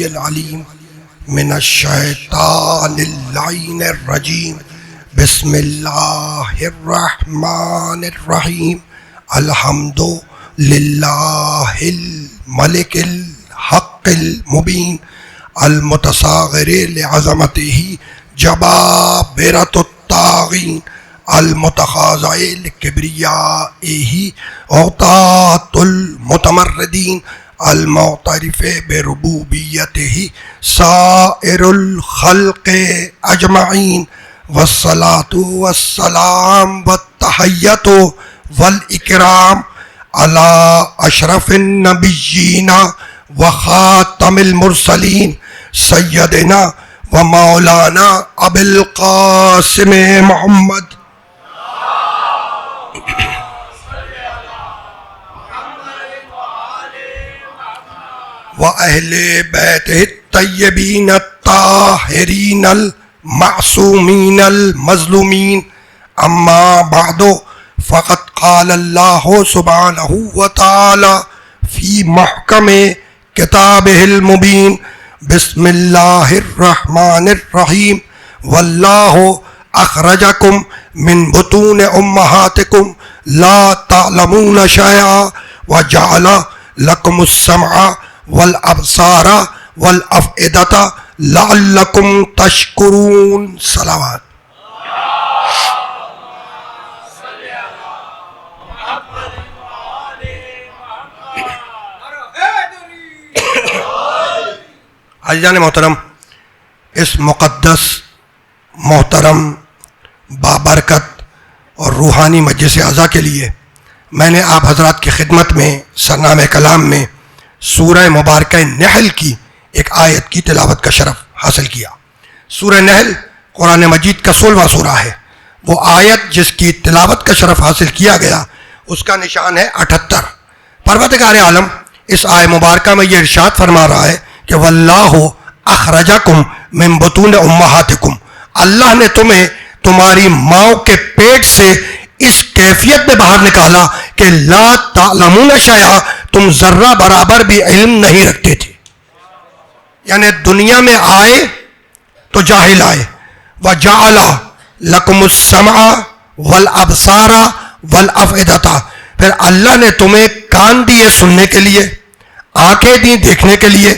السمیع العلیم من الشیطان اللعین الرجیم بسم اللہ الرحمن الرحیم الحمد للہ الملک الحق المبین المتصاغر لعظمتہ جبابرۃ الطاغین المتخاضع لکبریائہ عطاۃ المتمردین المعترف بربوبیتہ سائر الخلق اجمعین والصلاة والسلام والتحیۃ والاکرام علی اشرف النبیین وخاتم المرسلین سیدنا و مولانا ابی القاسم محمد وَأَهْلِ بَيْتِهِ الطَّيِّبِينَ الطَّاهِرِينَ الْمَعْصُومِينَ الْمَظْلُومِينَ أَمَّا بَعْدُ فَقَدْ قَالَ اللَّهُ سُبْحَانَهُ وَتَعَالَى فِي مُحْكَمِ كِتَابِهِ الْمُبِينِ بسم الله الرحمن الرحيم والله أخرجكم من بطون أمهاتكم لا تعلمون شيئا وجعل لكم السمع والابصار والافئدة لعلكم تشكرون صلوات عزیزان محترم، اس مقدس محترم بابرکت اور روحانی مجلس اعزا کے لیے میں نے آپ حضرات کی خدمت میں سرنامہ کلام میں سورہ مبارکہ نحل کی ایک آیت کی تلاوت کا شرف حاصل کیا۔ سورہ نحل قرآن مجید کا 16واں سورہ ہے۔ وہ آیت جس کی تلاوت کا شرف حاصل کیا گیا اس کا نشان ہے 78۔ پروردگار عالم اس آیت مبارکہ میں یہ ارشاد فرما رہا ہے کہ واللہ اخرجکم من بطون امہاتکم، اللہ نے تمہیں تمہاری ماؤں کے پیٹ سے اس کیفیت میں باہر نکالا کہ لا تعلمون شیئا، تم ذرہ برابر بھی علم نہیں رکھتے تھے۔ یعنی دنیا میں آئے تو جاہل آئے۔ وَجَعَلَ لَكُمُ السَّمْعَ وَالْأَبْصَارَ وَالْأَفْئِدَةَ، پھر اللہ نے تمہیں کان دیے سننے کے لیے، آنکھیں دی دیکھنے کے لیے،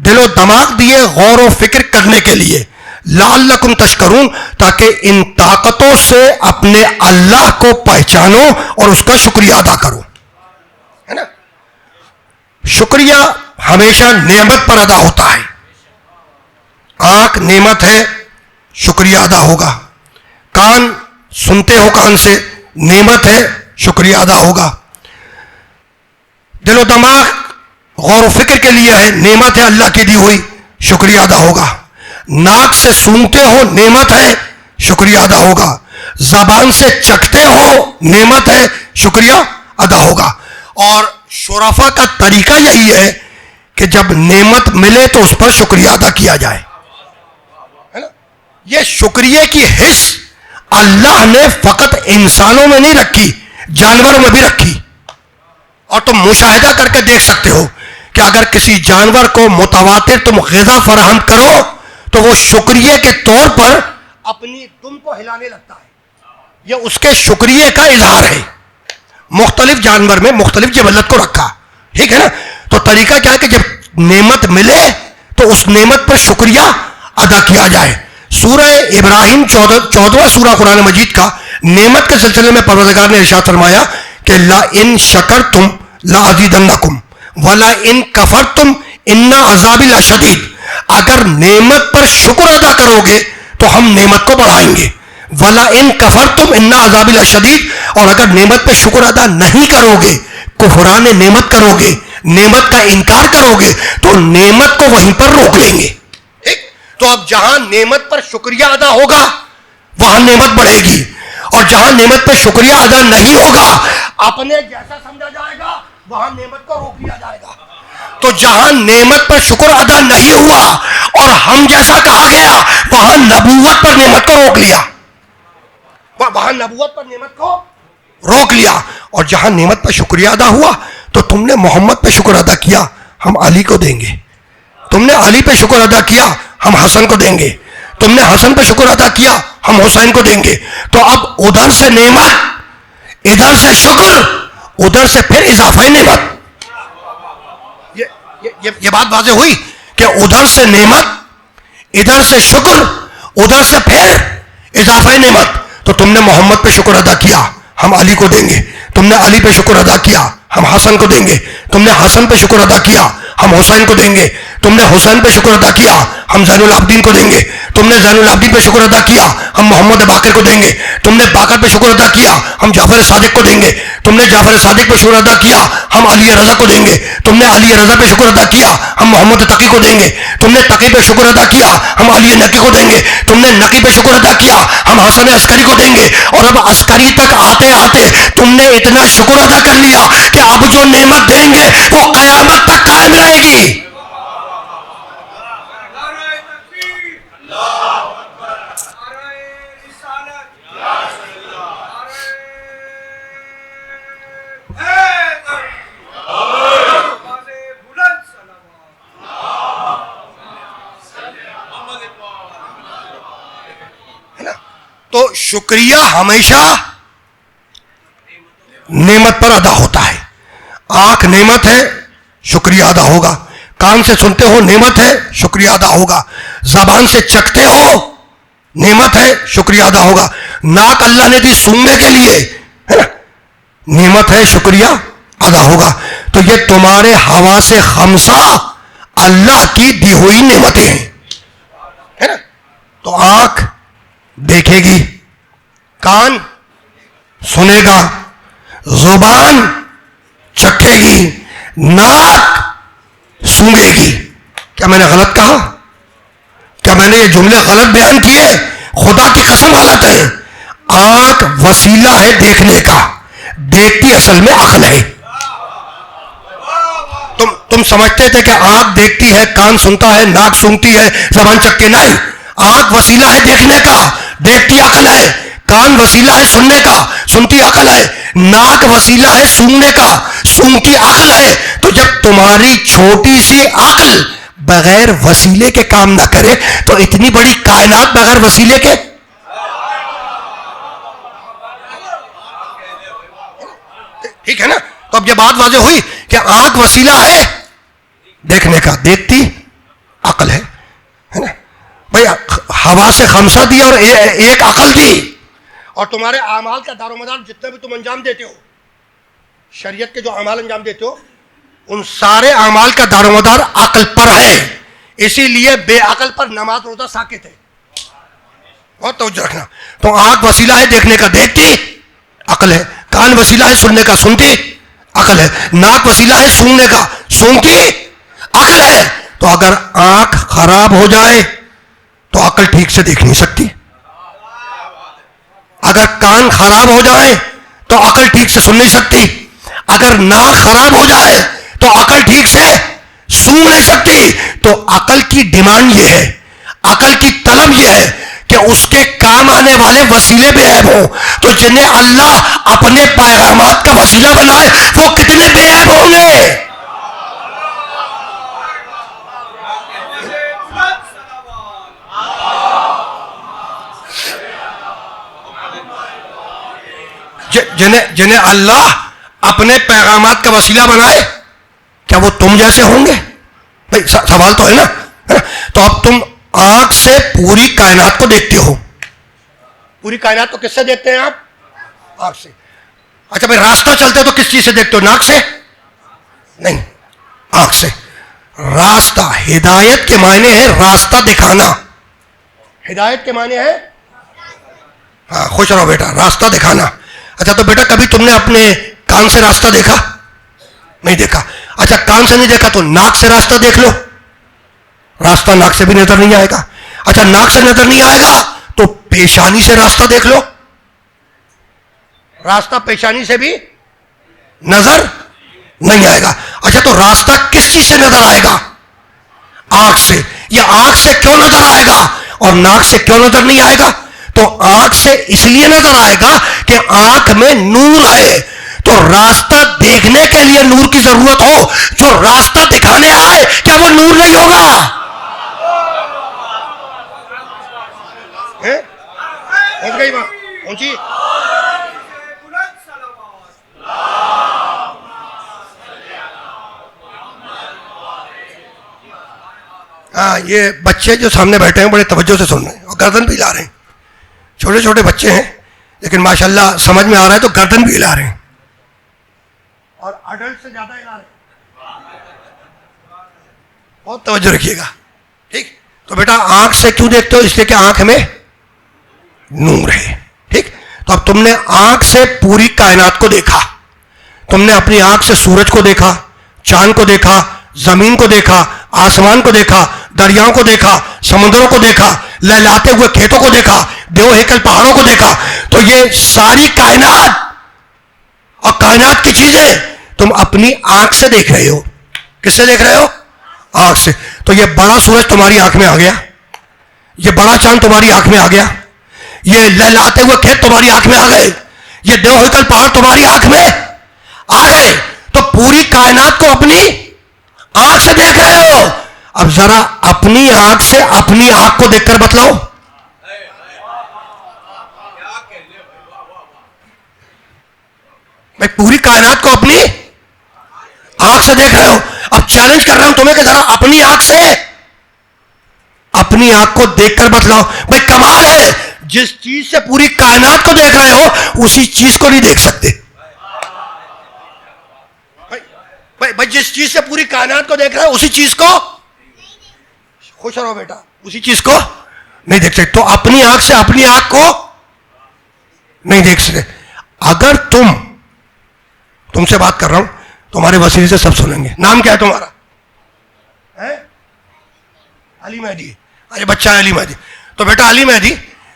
دل و دماغ دیے غور و فکر کرنے کے لیے، لعلکم تشکرون، تاکہ ان طاقتوں سے اپنے اللہ کو پہچانو اور اس کا شکریہ ادا کرو، ہے نا۔ شکریہ ہمیشہ نعمت پر ادا ہوتا ہے۔ آنکھ نعمت ہے، شکریہ ادا ہوگا۔ کان سنتے ہو کان سے، نعمت ہے، شکریہ ادا ہوگا۔ دل و دماغ غور و فکر کے لیے ہے، نعمت ہے اللہ کی دی ہوئی، شکریہ ادا ہوگا۔ ناک سے سونگتے ہو، نعمت ہے، شکریہ ادا ہوگا۔ زبان سے چکھتے ہو، نعمت ہے، شکریہ ادا ہوگا۔ اور شرفا کا طریقہ یہی ہے کہ جب نعمت ملے تو اس پر شکریہ ادا کیا جائے، ہے نا۔ یہ شکریہ کی حس اللہ نے فقط انسانوں میں نہیں رکھی، جانوروں میں بھی رکھی۔ اور تم مشاہدہ کر کے دیکھ سکتے ہو کہ اگر کسی جانور کو متواتر تم غذا فراہم کرو تو وہ شکریہ کے طور پر اپنی دم کو ہلانے لگتا ہے، یہ اس کے شکریہ کا اظہار ہے۔ مختلف جانور میں مختلف جبلت کو رکھا، ٹھیک ہے نا۔ تو طریقہ کیا ہے کہ جب نعمت ملے تو اس نعمت پر شکریہ ادا کیا جائے۔ سورہ ابراہیم 14واں سورہ قرآن مجید کا نعمت کے سلسلے میں پروردگار نے ارشاد فرمایا کہ لَإِن شَكَرْتُمْ لَأَزِيدَنَّكُمْ وَلَئِن كَفَرْتُمْ إِنَّ عَذَابِي لَشَدِيدٌ، اگر نعمت پر شکر ادا کرو گے تو ہم نعمت کو بڑھائیں گے۔ وَلَئِن كَفَرْتُمْ إِنَّ عَذَابِي لَشَدِيدٌ، اور اگر نعمت پر شکر ادا نہیں کرو گے، کفران نعمت کرو گے، نعمت کا انکار کرو گے تو نعمت کو وہیں پر روک لیں گے۔ تو اب جہاں نعمت پر شکریہ ادا ہوگا وہاں نعمت بڑھے گی، اور جہاں نعمت پر شکریہ ادا نہیں ہوگا اپنے جیسا سمجھا جائے گا وہاں نعمت کو روک لیا جائے گا۔ تو جہاں نعمت پر شکر ادا نہیں ہوا اور ہم جیسا کہا گیا وہاں نبوت پر نعمت کو روک لیا، وہاں نبوت پر نعمت کو روک لیا۔ اور جہاں نعمت پر شکریہ ادا ہوا تو تم نے محمد پہ شکر ادا کیا، ہم علی کو دیں گے، تم نے علی پہ شکر ادا کیا، ہم حسن کو دیں گے. تم نے حسن پہ شکر ادا کیا، ہم حسین کو دیں گے. تو اب ادھر سے نعمت، ادھر سے شکر، ادھر سے پھر اضافہ نعمت. یہ بات واضح ہوئی کہ ادھر سے نعمت، ادھر سے شکر، ادھر سے پھر اضافہ نعمت. تو تم نے محمد پہ شکر ادا کیا، ہم علی کو دیں گے. تم نے علی پہ شکر ادا کیا، ہم حسن کو دیں گے. تم نے حسن پہ شکر ادا کیا، ہم حسین کو دیں گے. تم نے حسین پہ شکر ادا کیا، ہم زین العابدین کو دیں گے. تم نے زین العابدین پہ شکر ادا کیا، ہم محمد باقر کو دیں گے. تم نے باقر پہ شکر ادا کیا، ہم جعفر صادق کو دیں گے. تم نے جعفر صادق پہ شکر ادا کیا، ہم علی رضا کو دیں گے. تم نے علی رضا پہ شکر ادا کیا، ہم محمد تقی کو دیں گے. تم نے تقی پہ شکر ادا کیا، ہم علی نقی کو دیں گے. تم نے نقی پہ شکر ادا کیا، ہم حسن عسکری کو دیں گے. اور اب عسکری تک آتے آتے تم نے اتنا شکر ادا کر لیا کہ اب جو نعمت دیں گے وہ قیامت تک قائم رہے گی. تو شکریہ ہمیشہ نعمت پر ادا ہوتا ہے. آنکھ نعمت ہے، شکریہ ادا ہوگا. کان سے سنتے ہو نعمت ہے، شکریہ ادا ہوگا. زبان سے چکھتے ہو نعمت ہے، شکریہ ادا ہوگا. ناک اللہ نے دی سونگنے کے لیے، ہے نا، نعمت ہے، شکریہ ادا ہوگا. تو یہ تمہارے حواس خمسہ اللہ کی دی ہوئی نعمتیں ہیں، ہے نا. تو آنکھ دیکھے گی، کان سنے گا، زبان چکھے گی، ناک سونگے گی. کیا میں نے غلط کہا؟ کیا میں نے یہ جملے غلط بیان کیے؟ خدا کی قسم غلط ہے. آنکھ وسیلہ ہے دیکھنے کا، دیکھتی اصل میں عقل ہے. تم سمجھتے تھے کہ آنکھ دیکھتی ہے، کان سنتا ہے، ناک سونگتی ہے، زبان چکھتی. نہیں، آنکھ وسیلہ ہے دیکھنے کا، دیکھتی عقل ہے. کان وسیلہ ہے سننے کا، سنتی عقل ہے. ناک وسیلہ ہے سونگنے کا، سونگتی عقل ہے. تو جب تمہاری چھوٹی سی عقل بغیر وسیلے کے کام نہ کرے تو اتنی بڑی کائنات بغیر وسیلے کے. ٹھیک ہے نا. تو اب یہ بات واضح ہوئی کہ آنکھ وسیلہ ہے دیکھنے کا، دیکھتی عقل ہے نا. بھائی ہوا سے خمسہ دی اور ایک عقل دی. اور تمہارے اعمال کا دار و مدار جتنے بھی تم انجام دیتے ہو، شریعت کے جو اعمال انجام دیتے ہو، ان سارے اعمال کا دار و مدار عقل پر ہے. اسی لیے بے عقل پر نماز روزہ ساکت ہے. بہت توجہ رکھنا. تو آنکھ وسیلہ ہے دیکھنے کا، دیکھتی عقل ہے. کان وسیلہ ہے سننے کا، سنتی عقل ہے. ناک وسیلہ ہے سونگنے کا، سونگتی عقل ہے. تو اگر آنکھ خراب ہو جائے تو عقل ٹھیک سے دیکھ نہیں سکتی. اگر کان خراب ہو جائے تو عقل ٹھیک سے سن نہیں سکتی. اگر ناک خراب ہو جائے تو عقل ٹھیک سے سون نہیں سکتی. تو عقل کی ڈیمانڈ یہ ہے، عقل کی طلب یہ ہے کہ اس کے کام آنے والے وسیلے بے عیب ہوں. تو جنہیں اللہ اپنے پیغامات کا وسیلہ بنائے وہ کتنے بے عیب ہوں گے. جنہیں اللہ اپنے پیغامات کا وسیلہ بنائے، کیا وہ تم جیسے ہوں گے؟ بھائی سوال تو ہے نا. تو اب تم آنکھ سے پوری کائنات کو دیکھتے ہو. پوری کائنات کو کس سے دیکھتے ہیں آپ؟ آنکھ سے. اچھا بھائی راستہ چلتے ہو تو کس چیز سے دیکھتے ہو؟ ناک سے؟ نہیں، آنکھ سے. راستہ، ہدایت کے معنی ہے راستہ دکھانا. ہدایت کے معنی ہے، ہاں خوش رہو بیٹا، راستہ دکھانا. اچھا تو بیٹا کبھی تم نے اپنے کان سے راستہ دیکھا؟ نہیں دیکھا. اچھا کان سے نہیں دیکھا تو ناک سے راستہ دیکھ لو. راستہ ناک سے بھی نظر نہیں آئے گا. اچھا ناک سے نظر نہیں آئے گا تو پیشانی سے راستہ دیکھ لو. راستہ پیشانی سے بھی نظر نہیں آئے گا. اچھا تو راستہ کس چیز سے نظر آئے گا؟ آنکھ سے. یا آنکھ سے کیوں نظر آئے گا اور ناک سے کیوں نظر نہیں آئے گا؟ تو آنکھ سے اس لیے نظر آئے گا کہ آنکھ میں نور ہے. تو تو راستہ دیکھنے کے لیے نور کی ضرورت ہو، جو راستہ دکھانے آئے کیا وہ نور نہیں ہوگا؟ پہنچ گئی بات، پہنچی؟ ہاں، یہ بچے جو سامنے بیٹھے ہیں بڑے توجہ سے سن رہے ہیں اور گردن بھی ہلا رہے ہیں. چھوٹے چھوٹے بچے ہیں لیکن ماشاءاللہ سمجھ میں آ رہا ہے تو گردن بھی ہلا رہے ہیں اور اڈلٹ سے زیادہ ہلا رہے ہیں. بہت توجہ رکھیے گا، ٹھیک؟ تو بیٹا آنکھ سے کیوں دیکھتے ہو؟ اس لیے کہ آنکھ میں نور ہے، ٹھیک؟ تو اب تم نے آنکھ سے پوری کائنات کو دیکھا، تم نے اپنی آنکھ سے سورج کو دیکھا، چاند کو دیکھا، زمین کو دیکھا، آسمان کو دیکھا، دریاؤں کو دیکھا، سمندروں کو دیکھا، لہلاتے ہوئے کھیتوں کو دیکھا، دیو ہیکل پہاڑوں کو دیکھا. تو یہ ساری کائنات اور کائنات کی چیزیں تم اپنی آنکھ سے دیکھ رہے ہو. کس سے دیکھ رہے ہو؟ آنکھ سے. تو یہ بڑا سورج تمہاری آنکھ میں آ گیا، یہ بڑا چاند تمہاری آنکھ میں آ گیا، یہ لہلاتے ہوئے کھیت تمہاری آنکھ میں آ گئے، یہ دیو ہیکل پہاڑ تمہاری آنکھ میں آ گئے. تو پوری کائنات کو اپنی آنکھ سے دیکھ رہے ہو. اب ذرا اپنی آنکھ سے اپنی آنکھ کو دیکھ کر بتلاؤ. میں پوری کائنات کو اپنی آنکھ سے دیکھ رہے ہو. اب چیلنج کر رہا ہوں تمہیں کہ ذرا اپنی آنکھ سے اپنی آنکھ کو دیکھ کر بتلاؤ. بھائی کمال ہے، جس چیز سے پوری کائنات کو دیکھ رہے ہو اسی چیز کو نہیں دیکھ سکتے. بھائی جس چیز سے پوری کائنات کو دیکھ رہے ہو اسی چیز کو، خوش رہو بیٹا، اسی چیز کو نہیں دیکھ سکتے. تو اپنی آنکھ سے اپنی آنکھ کو نہیں دیکھ سکتے. اگر تم سے بات کر رہا ہوں، تمہارے وسیلے سے سب سنیں گے. نام کیا ہے تمہارا؟ علی مہدی. ارے بچہ ہے علی مہدی. تو بیٹا علی مہدی،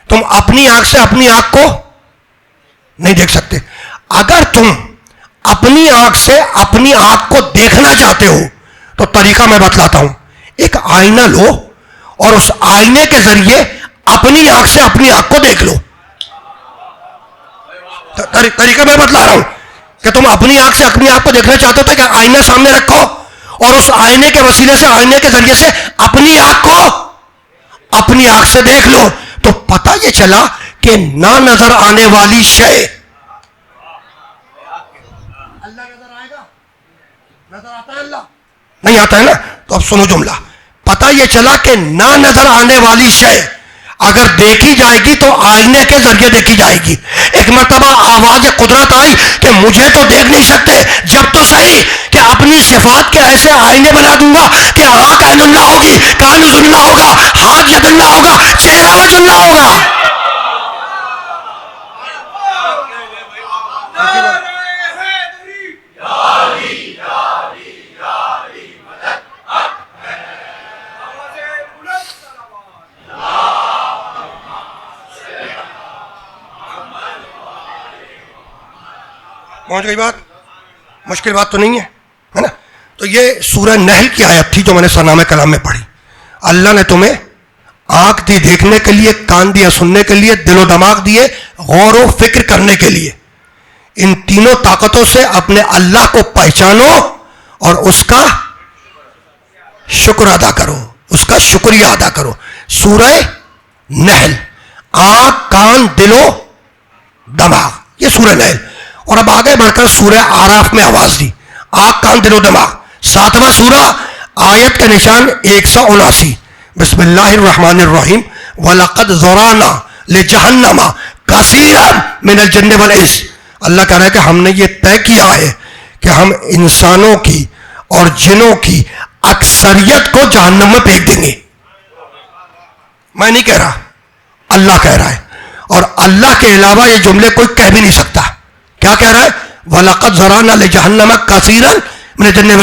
تم اپنی آنکھ سے اپنی آنکھ کو نہیں دیکھ سکتے. اگر تم اپنی آنکھ سے اپنی آنکھ کو دیکھنا چاہتے ہو تو طریقہ میں بتلاتا ہوں. ایک آئینہ لو اور اس آئینے کے ذریعے اپنی آنکھ سے اپنی آنکھ کو دیکھ لو. طریقہ میں بتلا رہا ہوں کہ تم اپنی آنکھ سے اپنی آنکھ کو دیکھنا چاہتے ہو تو کہ آئینہ سامنے رکھو اور اس آئینے کے وسیلے سے، آئینے کے ذریعے سے اپنی آنکھ کو اپنی آنکھ سے دیکھ لو. تو پتہ یہ چلا کہ نہ نظر آنے والی شے اللہ نظر آئے گا. نظر آتا ہے اللہ؟ نہیں آتا ہے نا. تو اب سنو جملہ. پتہ یہ چلا کہ نہ نظر آنے والی شے اگر دیکھی جائے گی تو آئینے کے ذریعے دیکھی جائے گی. ایک مرتبہ آواز قدرت آئی کہ مجھے تو دیکھ نہیں سکتے، جب تو صحیح کہ اپنی صفات کے ایسے آئینے بنا دوں گا کہ آنکھ عین اللہ ہوگی، کان ید اللہ ہوگا، ہاتھ ید اللہ ہوگا، چہرہ وجہ اللہ ہوگا. پہنچ گئی بات؟ مشکل بات تو نہیں ہے نا. تو یہ سورہ نحل کی آیت تھی جو میں نے سرنامہ کلام میں پڑھی. اللہ نے تمہیں آنکھ دی دیکھنے کے لیے، کان دیا سننے کے لیے، دل و دماغ دیے غور و فکر کرنے کے لیے. ان تینوں طاقتوں سے اپنے اللہ کو پہچانو اور اس کا شکر ادا کرو، اس کا شکریہ ادا کرو. سورہ نحل، آنکھ کان دل و دماغ، یہ سورہ نحل. اور اب آگے بڑھ کر سورہ آراف میں آواز دی. آنکھ کان دل و دماغ، 7واں سورہ، آیت کا نشان 179. بسم اللہ الرحمن الرحیم. وَلَقَدْ ذَرَأْنَا لِجَهَنَّمَ كَثِيرًا مِنَ الْجِنِّ وَالْإِنسِ. اللہ کہہ رہا ہے کہ ہم نے یہ طے کیا ہے کہ ہم انسانوں کی اور جنوں کی اکثریت کو جہنم میں پھینک دیں گے. میں نہیں کہہ رہا، اللہ کہہ رہا ہے. اور اللہ کے علاوہ یہ جملے کوئی کہہ بھی نہیں سکتا. کیا کہہ رہا ہے؟ وَلَقَدْ ذَرَأْنَا لِجَهَنَّمَ كَثِيرًا مِنَ الْجِنِّ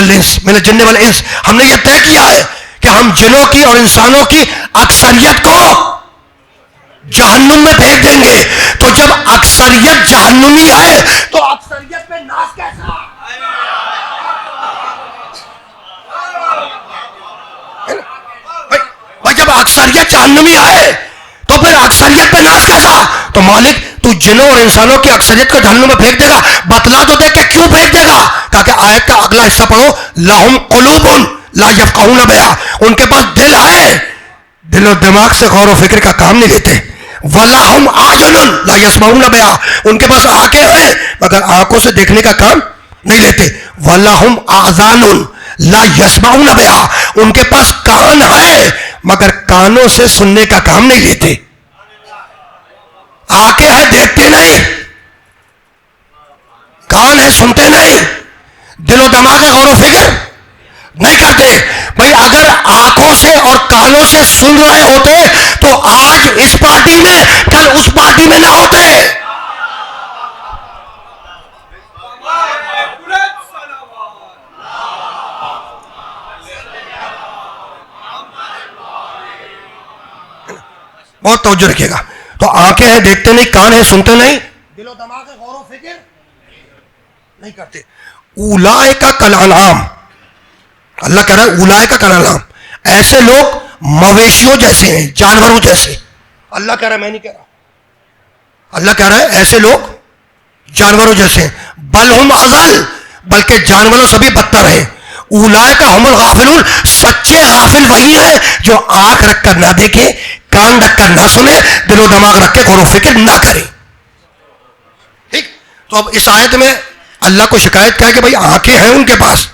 وَالْإِنسِ. ہم نے یہ طے کیا ہے کہ ہم جنوں کی اور انسانوں کی اکثریت کو جہنم میں پھینک دیں گے. تو جب اکثریت جہنمی ہے تو اکثریت پہ ناز کیسا؟ بھائی جب اکثریت جہنمی ہے تو پھر اکثریت پہ ناز کیسا؟ تو مالک تو جنوں اور انسانوں کی اکثریت کو جہنم میں پھینک دے گا. بتلا تو دے کہ کیوں پھینک دے گا. کہا کہ آیت کا اگلا حصہ پڑھو, لہم قلوب لا یفقہون بہا, ان کے پاس دل ہے, دل و دماغ سے غور و فکر کا کام نہیں لیتے. وَلَهُمْ أَعْيُنٌ لَا يَسْمَعُونَ بِهَا, ان کے پاس آنکھیں ہیں مگر آنکھوں سے دیکھنے کا کام نہیں لیتے. وَلَهُمْ أَعْذَانٌ لَا يَسْمَعُونَ بِهَا, ان کے پاس کان ہے مگر کانوں سے سننے کا کام نہیں لیتے. آنکھیں ہیں دیکھتے نہیں, کان ہے سنتے نہیں, دل و دماغ غور و فکر نہیں کرتے. بھائی اگر آنکھوں سے اور کانوں سے سن رہے ہوتے تو آج اس پارٹی میں کل اس پارٹی میں نہ ہوتے. بہت توجہ رکھیے گا. تو آنکھیں ہیں دیکھتے نہیں, کان ہے سنتے نہیں, دل و دماغ غور و فکر نہیں کرتے. اولئک کالانعام, اللہ کہہ رہا ہے اولئک کالانعام, ایسے لوگ مویشیوں جیسے ہیں, جانوروں جیسے. اللہ کہہ رہا ہے, میں نہیں کہہ رہا, اللہ کہہ رہا ہے ایسے لوگ جانوروں جیسے ہیں. بل ہم اضل, بلکہ جانوروں سے بھی بدتر ہیں. اولئک هم الغافلون, سچے غافل وہی ہیں جو آنکھ رکھ کر نہ دیکھیں, کان رکھ کر نہ سنیں, دل و دماغ رکھ کے غور و فکر نہ کریں. ٹھیک. تو اب اس آیت میں اللہ کو شکایت کیا کہ بھائی آنکھیں ہیں ان کے پاس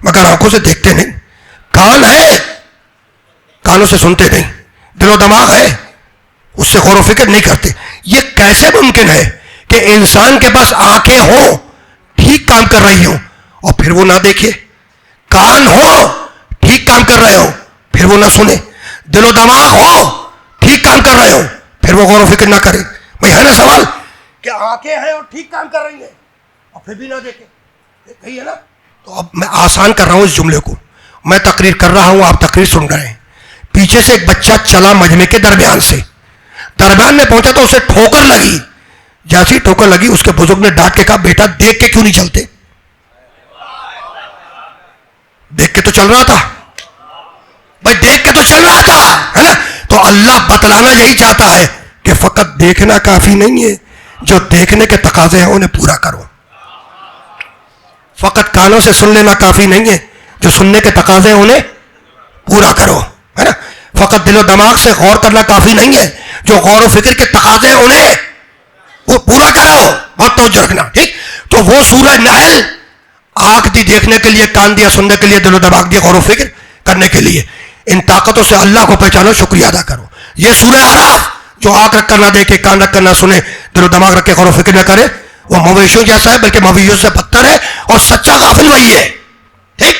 مگر آنکھوں سے دیکھتے نہیں, کان ہے کانوں سے سنتے نہیں, دل و دماغ ہے اس سے غور و فکر نہیں کرتے. یہ کیسے ممکن ہے کہ انسان کے پاس آنکھیں ہوں, ٹھیک کام کر رہی ہوں, اور پھر وہ نہ دیکھے, کان ہو ٹھیک کام کر رہے ہو پھر وہ نہ سنے, دل و دماغ ہو ٹھیک کام کر رہے ہو پھر وہ غور و فکر نہ کرے. بھائی ہے نا سوال کہ آنکھیں ہیں اور ٹھیک کام کر رہی ہیں اور پھر بھی نہ دیکھیں, صحیح ہے نا. تو اب میں آسان کر رہا ہوں اس جملے کو, میں تقریر کر رہا ہوں, آپ تقریر سن رہے ہیں, پیچھے سے ایک بچہ چلا مجمع کے درمیان سے, درمیان میں پہنچا تو اسے ٹھوکر لگی, جیسی ٹھوکر لگی اس کے بزرگ نے ڈانٹ کے کہا بیٹا دیکھ کے کیوں نہیں چلتے, دیکھ کے تو چل رہا تھا, بھائی دیکھ کے تو چل رہا تھا, ہے نا. تو اللہ بتلانا یہی چاہتا ہے کہ فقط دیکھنا کافی نہیں ہے, جو دیکھنے کے تقاضے ہیں انہیں پورا کرو. فقط کانوں سے سن لینا کافی نہیں ہے, جو سننے کے تقاضے ہیں انہیں پورا کرو, ہے نا. فقط دل و دماغ سے غور کرنا کافی نہیں ہے, جو غور و فکر کے تقاضے ہیں انہیں وہ پورا کرو. بہت توجہ رکھنا, ٹھیک. تو وہ سورہ نحل آنکھ دی دیکھنے کے لیے, کان دیا سننے کے لیے, دل و دماغ دیا غور و فکر کرنے کے لیے. ان طاقتوں سے اللہ کو پہچانو, شکریہ ادا کرو. یہ سورہ اعراف جو آنکھ رکھ کر نہ دیکھے, کان رکھ کر نہ سنے, دل و دماغ رکھ کے غور و فکر نہ کرے, وہ مویشیوں جیسا ہے, بلکہ مویشیوں سے بدتر ہے, اور سچا غافل وہی ہے. ٹھیک.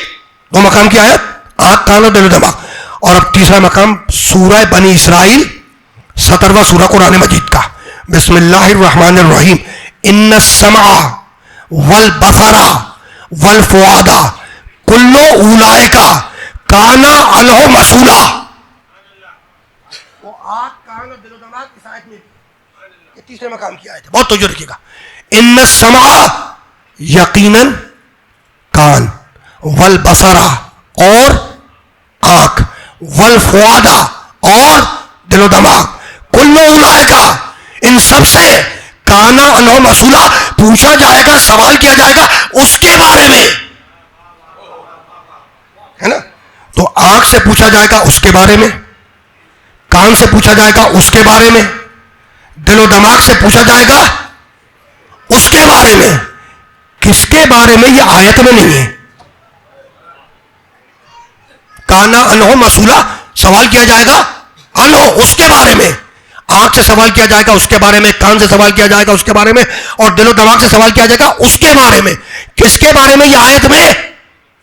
وہ مقام کی آیت آنکھ, کان اور دل و دماغ. اور اب تیسرا مقام سورہ بنی اسرائیل 17واں سورہ قرآن مجید کا. بسم اللہ الرحمن الرحیم. ان السمع والبصر والفؤاد کل اولئک کان عنہ مسئولا. وہ آنکھ, کان اور دل و دماغ اس آیت میں, یہ تیسرے مقام کی آیت ہے, بہت توجہ رکھیے گا. ان السمع یقیناً کان, والبصر اور آنکھ, والفؤاد اور دل و دماغ, کل اولئک ان سب سے کان عنہ مسئولا پوچھا جائے گا, سوال کیا جائے گا اس کے بارے میں, ہے نا. تو آنکھ سے پوچھا جائے گا اس کے بارے میں, کان سے پوچھا جائے گا اس کے بارے میں, دل و دماغ سے پوچھا جائے گا اس کے بارے میں. کس کے بارے میں یہ آیت میں نہیں ہے. کانا انہو مسئولہ سوال کیا جائے گا, انہو اس کے بارے میں. آنکھ سے سوال کیا جائے گا اس کے بارے میں, کان سے سوال کیا جائے گا اس کے بارے میں, اور دل و دماغ سے سوال کیا جائے گا اس کے بارے میں. کس کے بارے میں یہ آیت میں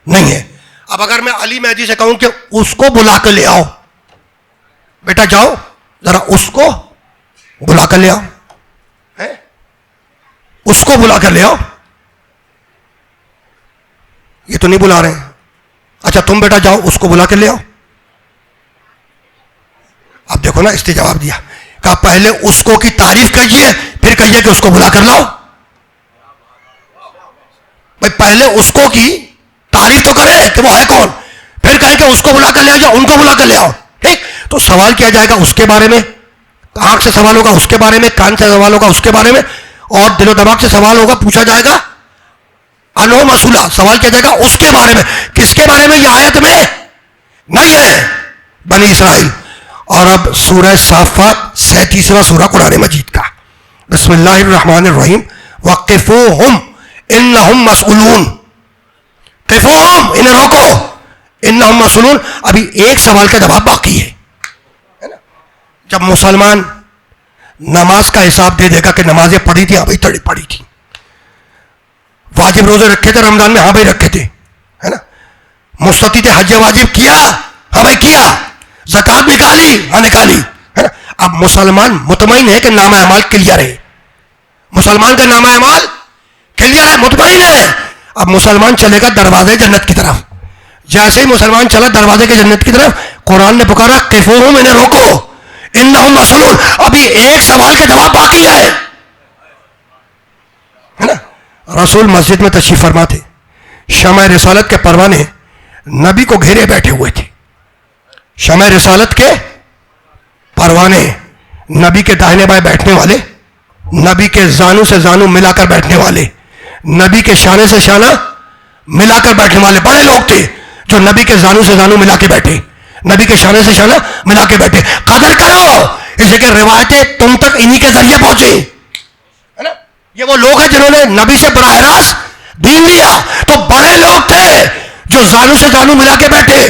نہیں ہے. اب اگر میں علی مہدی سے کہوں کہ اس کو بلا کر لے آؤ, بیٹا جاؤ ذرا اس کو بلا کر لے آؤ, اس کو بلا کر لے آؤ, یہ تو نہیں بلا رہے ہیں. اچھا تم بیٹا جاؤ اس کو بلا کر لے آؤ. اب دیکھو نا, اس نے جواب دیا, کہا پہلے اس کو کی تعریف کہیے پھر کہیے کہ اس کو بلا کر لاؤ. بھائی پہلے اس کو کی تعریف تو کرے کہ وہ ہے کون, پھر کہیں کہ اس کو بلا کر لے آؤ یا ان کو بلا کر لے آؤ. ٹھیک. تو سوال کیا جائے گا اس کے بارے میں, آنکھ سے سوال ہوگا اس کے بارے میں, کان سے سوال ہوگا اس کے بارے میں, اور دل و دماغ سے سوال ہوگا, پوچھا جائے گا انو مسئولہ, سوال کیا جائے گا اس کے بارے میں. کس کے بارے میں؟ یہ آیت میں نہیں ہے, بنی اسرائیل. اور اب سورہ صافات 37واں سورہ قرآن مجید کا. بسم اللہ الرحمن الرحیم. وقفوہم انہم مسئولون. قفوہم, انہیں روکو, انہم مسئولون. ابھی ایک سوال کا جواب باقی ہے. جب مسلمان نماز کا حساب دے دے گا کہ نمازیں پڑھی تھی, ہاں بھائی پڑھی تھی, واجب روزے رکھے تھے رمضان میں, ہاں بھائی رکھے تھے, ہے نا, مستطیع تھے حج واجب کیا, ہاں بھائی کیا, زکات نکالی, ہاں نکالی, ہے نا. اب مسلمان مطمئن ہے کہ نامہ اعمال کلیئر ہے, مسلمان کا نامہ اعمال کلیئر ہے, مطمئن ہے. اب مسلمان چلے گا دروازے جنت کی طرف. جیسے ہی مسلمان چلا دروازے کے جنت کی طرف, قرآن نے پکارا قفوہم, انہیں روکو, انہم مسئولون. ابھی ایک سوال کا جواب باقی ہے نا. رسول مسجد میں تشریف فرما تھے, شمع رسالت کے پروانے نبی کو گھیرے بیٹھے ہوئے تھے. شمع رسالت کے پروانے نبی کے داہنے بائیں بیٹھنے والے, نبی کے زانو سے زانو ملا کر بیٹھنے والے, نبی کے شانے سے شانہ ملا کر بیٹھنے والے بڑے لوگ تھے جو نبی کے زانو سے زانو ملا کے بیٹھے, نبی کے شانے سے شانہ ملا کے بیٹھے. قدر کرو, اس لیے کہ روایتیں تم تک انہی کے ذریعے پہنچے, ہے نا. یہ وہ لوگ ہیں جنہوں نے نبی سے براہ راست دین لیا. تو بڑے لوگ تھے جو زانو سے زانو ملا کے بیٹھے,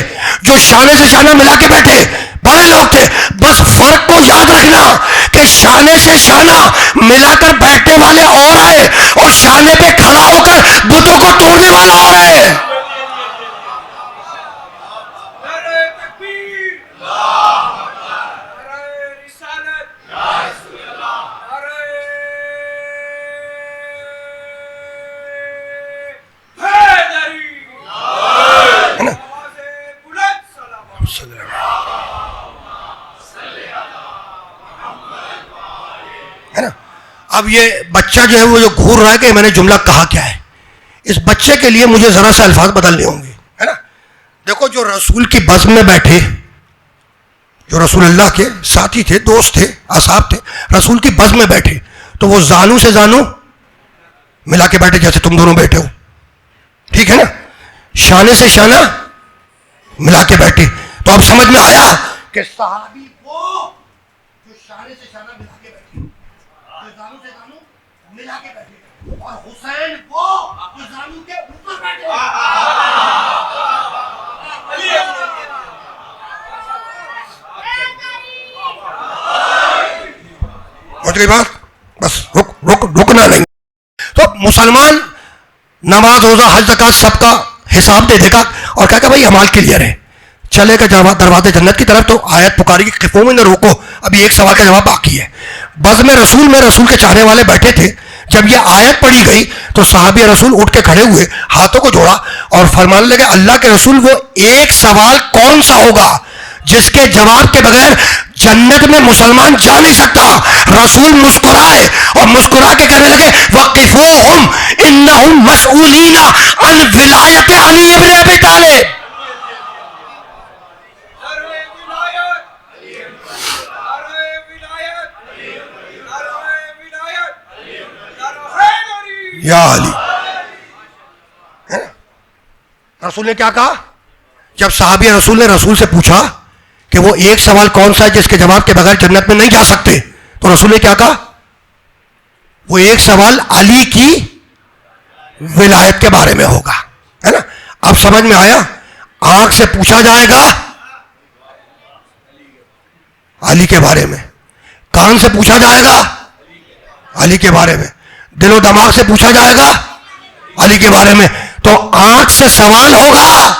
جو شانے سے شانہ ملا کے بیٹھے, بڑے لوگ تھے. بس فرق کو یاد رکھنا کہ شانے سے شانہ ملا کر بیٹھنے والے اور آئے, اور شانے پہ کھڑا ہو کر بتوں کو توڑنے والا اور ہے. اب یہ بچہ جو ہے وہ جو گھور رہا ہے کہ میں نے جملہ کہا کیا ہے, اس بچے کے لیے مجھے ذرا سے الفاظ بدلنے ہوں گے, ہے نا. دیکھو جو رسول کی بزم میں بیٹھے, جو رسول اللہ کے ساتھی تھے, دوست تھے, اصحاب تھے, رسول کی بزم میں بیٹھے, تو وہ زانو سے زانو ملا کے بیٹھے جیسے تم دونوں بیٹھے ہو, ٹھیک ہے نا, شانے سے شانہ ملا کے بیٹھے. تو اب سمجھ میں آیا کہ صحابی وہ جو شانے سے شانہ ملا کے بیٹھے, جو زانو سے زانو ملا کے بیٹھے, اور حسین وہ جو زانو کے اوپر بیٹھے. پہنچ گئی بات, بس رکنا نہیں. تو مسلمان نماز روزہ حج زکات سب کا حساب دے دے گا اور کہا کہ بھائی اعمال کلیئر ہے, چلے گا دروازے جنت کی طرف. تو آیت پکاری کی قفوہم نے روکو, ابھی ایک سوال کا جواب باقی ہے. بزم رسول میں رسول کے چاہنے والے بیٹھے تھے. جب یہ آیت پڑھی گئی تو صحابی رسول اٹھ کے کھڑے ہوئے, ہاتھوں کو جوڑا اور فرمانے لگے اللہ کے رسول وہ ایک سوال کون سا ہوگا جس کے جواب کے بغیر جنت میں مسلمان جا نہیں سکتا. رسول مسکرائے اور مسکرا کے کہنے لگے وقفوہم انہم مسئولین عن ولایت علی ابن ابی طالب. یا علی. رسول نے کیا کہا جب صحابی رسول نے رسول سے پوچھا کہ وہ ایک سوال کون سا ہے جس کے جواب کے بغیر جنت میں نہیں جا سکتے, تو رسول نے کیا کہا, وہ ایک سوال علی کی ولایت کے بارے میں ہوگا, ہے نا. اب سمجھ میں آیا, آنکھ سے پوچھا جائے گا علی کے بارے میں, کان سے پوچھا جائے گا علی کے بارے میں, دل و دماغ سے پوچھا جائے گا علی کے بارے میں. تو آنکھ سے سوال ہوگا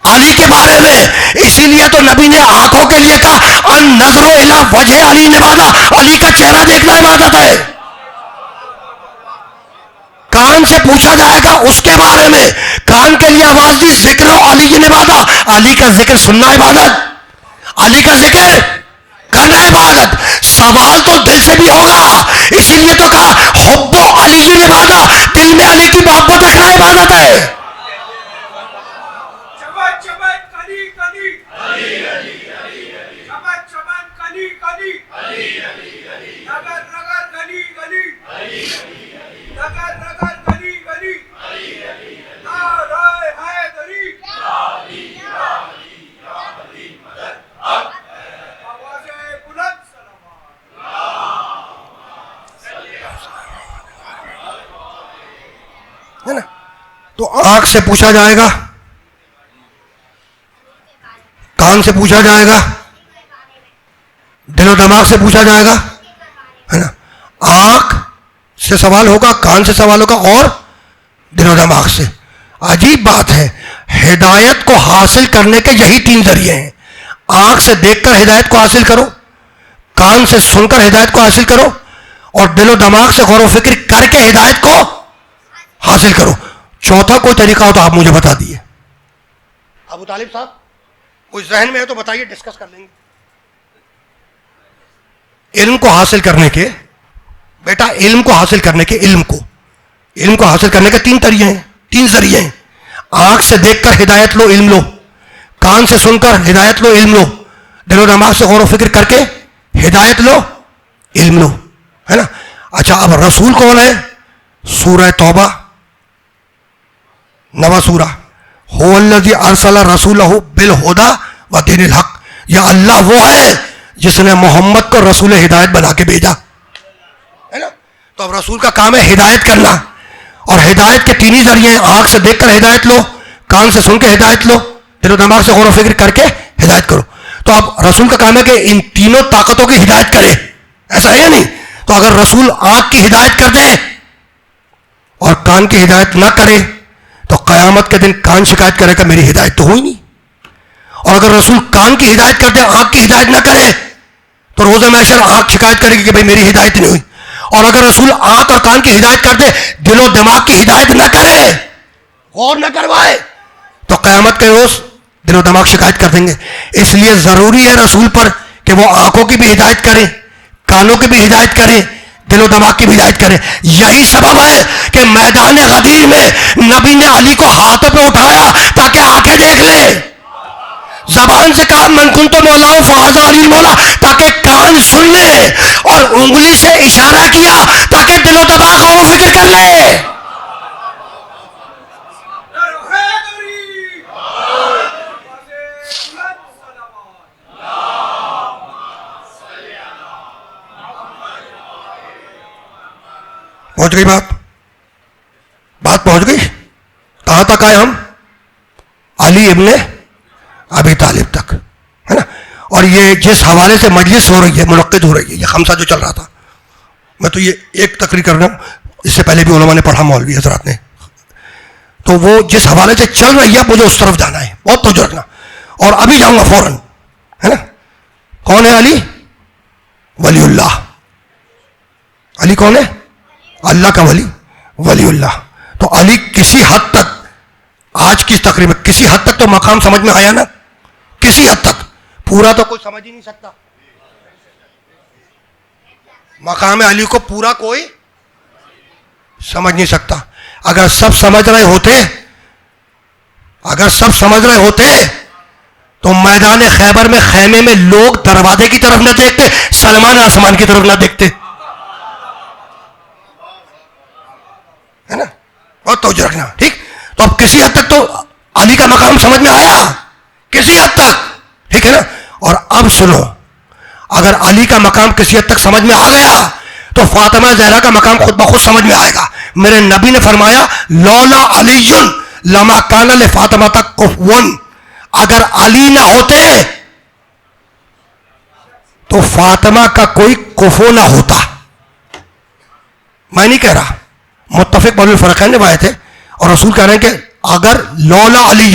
علی کے بارے میں. اسی لیے تو نبی نے آنکھوں کے لیے کہا ان نظر الی وجہ علی عبادہ, علی کا چہرہ دیکھنا عبادت ہے. کان سے پوچھا جائے گا اس کے بارے میں, کان کے لیے آواز دی ذکر علی عبادہ, علی کا ذکر سننا عبادت, علی کا ذکر کرنا عبادت. سوال تو دل سے بھی ہوگا, اسی لیے تو کہا حب علی عبادہ, دل میں علی کی محبت رکھنا عبادت ہے. تو آنکھ سے پوچھا جائے گا, کان سے پوچھا جائے گا, دل و دماغ سے پوچھا جائے گا, ہے نا. آنکھ سے سوال ہوگا, کان سے سوال ہوگا, اور دل و دماغ سے. عجیب بات ہے, ہدایت کو حاصل کرنے کے یہی 3 ذریعے ہیں. آنکھ سے دیکھ کر ہدایت کو حاصل کرو, کان سے سن کر ہدایت کو حاصل کرو, اور دل و دماغ سے غور و فکر کر کے ہدایت کو حاصل کرو. چوتھا کوئی طریقہ ہو تو آپ مجھے بتا دیجیے. ابو طالب صاحب کوئی ذہن میں ہے تو بتائیے, ڈسکس کر لیں گے. علم کو حاصل کرنے کے, بیٹا علم کو حاصل کرنے کے, علم کو حاصل کرنے کے 3 طریقے ہیں, 3 ذریعے ہیں. آنکھ سے دیکھ کر ہدایت لو, علم لو. کان سے سن کر ہدایت لو, علم لو. دل و دماغ سے غور و فکر کر کے ہدایت لو, علم لو, ہے نا. اچھا, اب رسول کون ہے؟ سورہ توبہ 9 سورہ. هو الذی ارسل رسولہ بالہدی ودین الحق. یا اللہ وہ ہے جس نے محمد کو رسول ہدایت بنا کے بھیجا, ہے نا. تو اب رسول کا کام ہے ہدایت کرنا, اور ہدایت کے 3 ہی ذریعے ہیں. آنکھ سے دیکھ کر ہدایت لو, کان سے سن کے ہدایت لو, دل و دماغ سے غور و فکر کر کے ہدایت کرو. تو اب رسول کا کام ہے کہ ان تینوں طاقتوں کی ہدایت کرے, ایسا ہے یا نہیں؟ تو اگر رسول آنکھ کی ہدایت کر دے اور کان کی ہدایت نہ کرے تو قیامت کے دن کان شکایت کرے گا میری ہدایت تو ہوئی نہیں. اور اگر رسول کان کی ہدایت کر دے, آنکھ کی ہدایت نہ کرے, تو روز محشر آنکھ شکایت کرے گی کہ بھائی میری ہدایت نہیں ہوئی. اور اگر رسول آنکھ اور کان کی ہدایت کر دے, دل و دماغ کی ہدایت نہ کرے, غور نہ کروائے, تو قیامت کے روز دل و دماغ شکایت کر دیں گے. اس لیے ضروری ہے رسول پر کہ وہ آنکھوں کی بھی ہدایت کرے, کانوں کی بھی ہدایت کرے, دل و دماغ کی بھی ہدایت کرے. یہی سبب ہے کہ میدان غدیر میں نبی نے علی کو ہاتھوں پہ اٹھایا تاکہ آنکھیں دیکھ لے. زبان سے کہا من کنت مولا فہذا علی مولا, تاکہ کان سن لے, اور انگلی سے اشارہ کیا تاکہ دل و دماغ غور و فکر کر لے. پہنچ گئی بات پہنچ گئی. کہاں تک آئے ہم؟ علی ابن ابی طالب تک, ہے نا. اور یہ جس حوالے سے مجلس ہو رہی ہے, منعقد ہو رہی ہے, یہ خمسہ جو چل رہا تھا, میں تو یہ ایک تقریر کر رہا ہوں, اس سے پہلے بھی علماء نے پڑھا, مولوی حضرات نے, تو وہ جس حوالے سے چل رہی ہے مجھے اس طرف جانا ہے, بہت توجہ رکھنا. اور ابھی جاؤں گا فوراً, ہے نا. کون ہے علی؟ ولی اللہ. علی کون ہے؟ اللہ کا ولی, ولی اللہ. تو علی کسی حد تک, آج کی تقریبا کسی حد تک تو مقام سمجھ میں آیا نا, کسی حد تک. پورا تو کوئی سمجھ ہی نہیں سکتا مقام علی کو, پورا کوئی سمجھ نہیں سکتا. اگر سب سمجھ رہے ہوتے تو میدان خیبر میں خیمے میں لوگ دروازے کی طرف نہ دیکھتے, سلمان آسمان کی طرف نہ دیکھتے, ہے نا. بہت توجہ رکھنا, ٹھیک. تو اب کسی حد تک تو علی کا مقام سمجھ میں آیا, کسی حد تک, ٹھیک ہے نا. اور اب سنو, اگر علی کا مقام کسی حد تک سمجھ میں آ گیا تو فاطمہ زہرا کا مقام خود بخود سمجھ میں آئے گا. میرے نبی نے فرمایا لولا علی لما کان لفاطمہ کفون, اگر علی نہ ہوتے تو فاطمہ کا کوئی کفو نہ ہوتا. میں نہیں کہہ رہا, متفق بین الفرقین روایت ہے, اور رسول کہہ رہے ہیں کہ اگر لولا علی,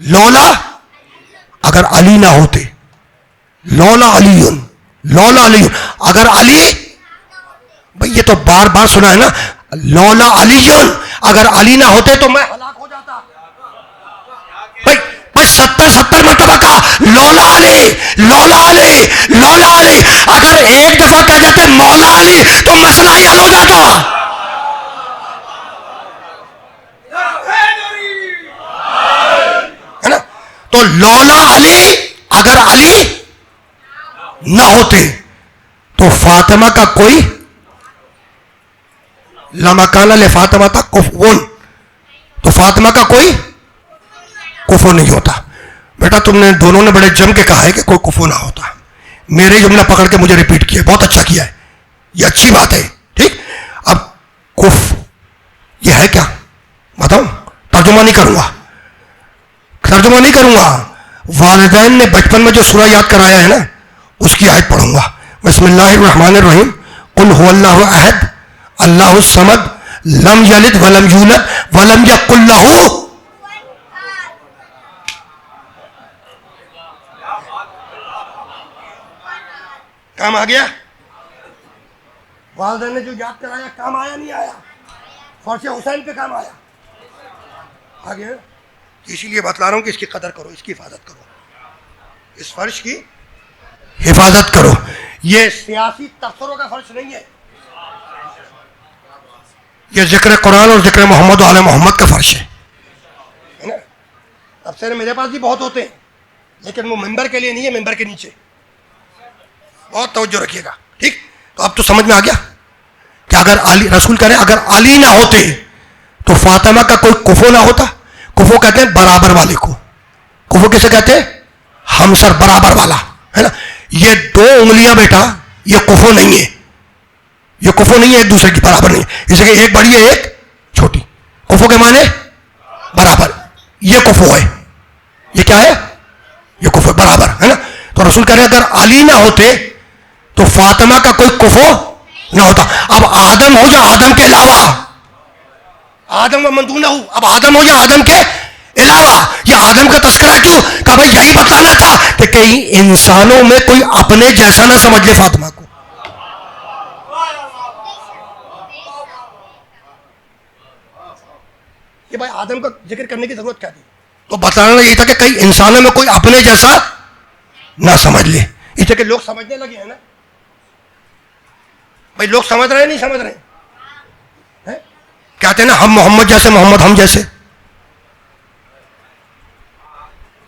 لولا اگر علی نہ ہوتے, لولا علی اگر علی, بھئی یہ تو بار بار سنا ہے نا, لولا علی اگر علی نہ ہوتے تو میں ہلاک ہو جاتا. بھئی 70 مرتبہ کہا لولا علی, لولا علی, لولا علی. اگر ایک دفعہ کہہ دیتے مولا علی تو مسئلہ ہی حل ہو جاتا. ہے نا. تو لولا علی, اگر علی نہ ہوتے تو فاطمہ کا کوئی لما کان لفاطمہ کفون, تو فاطمہ کا کوئی کفو نہیں ہوتا. بیٹا تم نے دونوں نے بڑے جم کے کہا ہے کہ کوئی کفو نہ ہوتا. میرے جملہ پکڑ کے مجھے ریپیٹ کیا, بہت اچھا کیا ہے, یہ اچھی بات ہے, ٹھیک. اب کف یہ ہے کیا ترجمہ نہیں کروں گا. والدین نے بچپن میں جو سورہ یاد کرایا ہے نا اس کی آیت پڑھوں گا. بسم اللہ الرحمن الرحیم. قل هو اللہ احد اللہ الصمد لم یلد ولم یولد ولم یکن لہ. کام آ گیا؟ والدین نے جو یاد کرایا کام آیا نہیں آیا؟ فرش حسین پہ کام آیا؟ آ گیا. اسی لیے بتلا رہا ہوں کہ اس کی قدر کرو، اس کی حفاظت کرو، اس فرش کی حفاظت کرو. یہ سیاسی تبصروں کا فرش نہیں ہے، یہ ذکر قرآن اور ذکر محمد و آل محمد کا فرش ہے. تبصرے میرے پاس بھی بہت ہوتے ہیں لیکن وہ ممبر کے لیے نہیں ہے، ممبر کے نیچے. بہت توجہ رکھیے گا، ٹھیک؟ تو اب تو سمجھ میں آ گیا کہ اگر علی، رسول کہہ رہے ہیں اگر علی نہ ہوتے تو فاطمہ کا کوئی کفو نہ ہوتا. کفو کہتے ہیں برابر والے کو. کفو کیسے کہتے ہیں؟ ہمسر، برابر والا، ہے نا. یہ دو انگلیاں بیٹا یہ کفو نہیں ہے، یہ کفو نہیں ہے، ایک دوسرے کی برابر نہیں ہے. جیسے کہ ایک بڑی ہے ایک چھوٹی. کفو کے معنی برابر. یہ کفو ہے، یہ کیا ہے؟ یہ کفو برابر، ہے نا. تو رسول کہہ رہے ہیں اگر علی نہ ہوتے تو فاطمہ کا کوئی کفو نہ ہوتا. اب آدم ہو یا آدم کے علاوہ، آدم و من دونہ، اب آدم ہو یا آدم کے علاوہ. یہ آدم کا تذکرہ کیوں؟ کہ بھائی یہی بتانا تھا کہ کہیں انسانوں میں کوئی اپنے جیسا نہ سمجھ لے فاطمہ کو. کہ بھائی آدم کا ذکر کرنے کی ضرورت کیا تھی؟ تو بتانا یہی تھا کہ کئی انسانوں میں کوئی اپنے جیسا نہ سمجھ لے. اس لیے کہ لوگ سمجھنے لگے ہیں نا بھائی. لوگ سمجھ رہے ہیں نہیں سمجھ رہے ہیں؟ کہتے ہیں نا ہم محمد جیسے محمد ہم جیسے،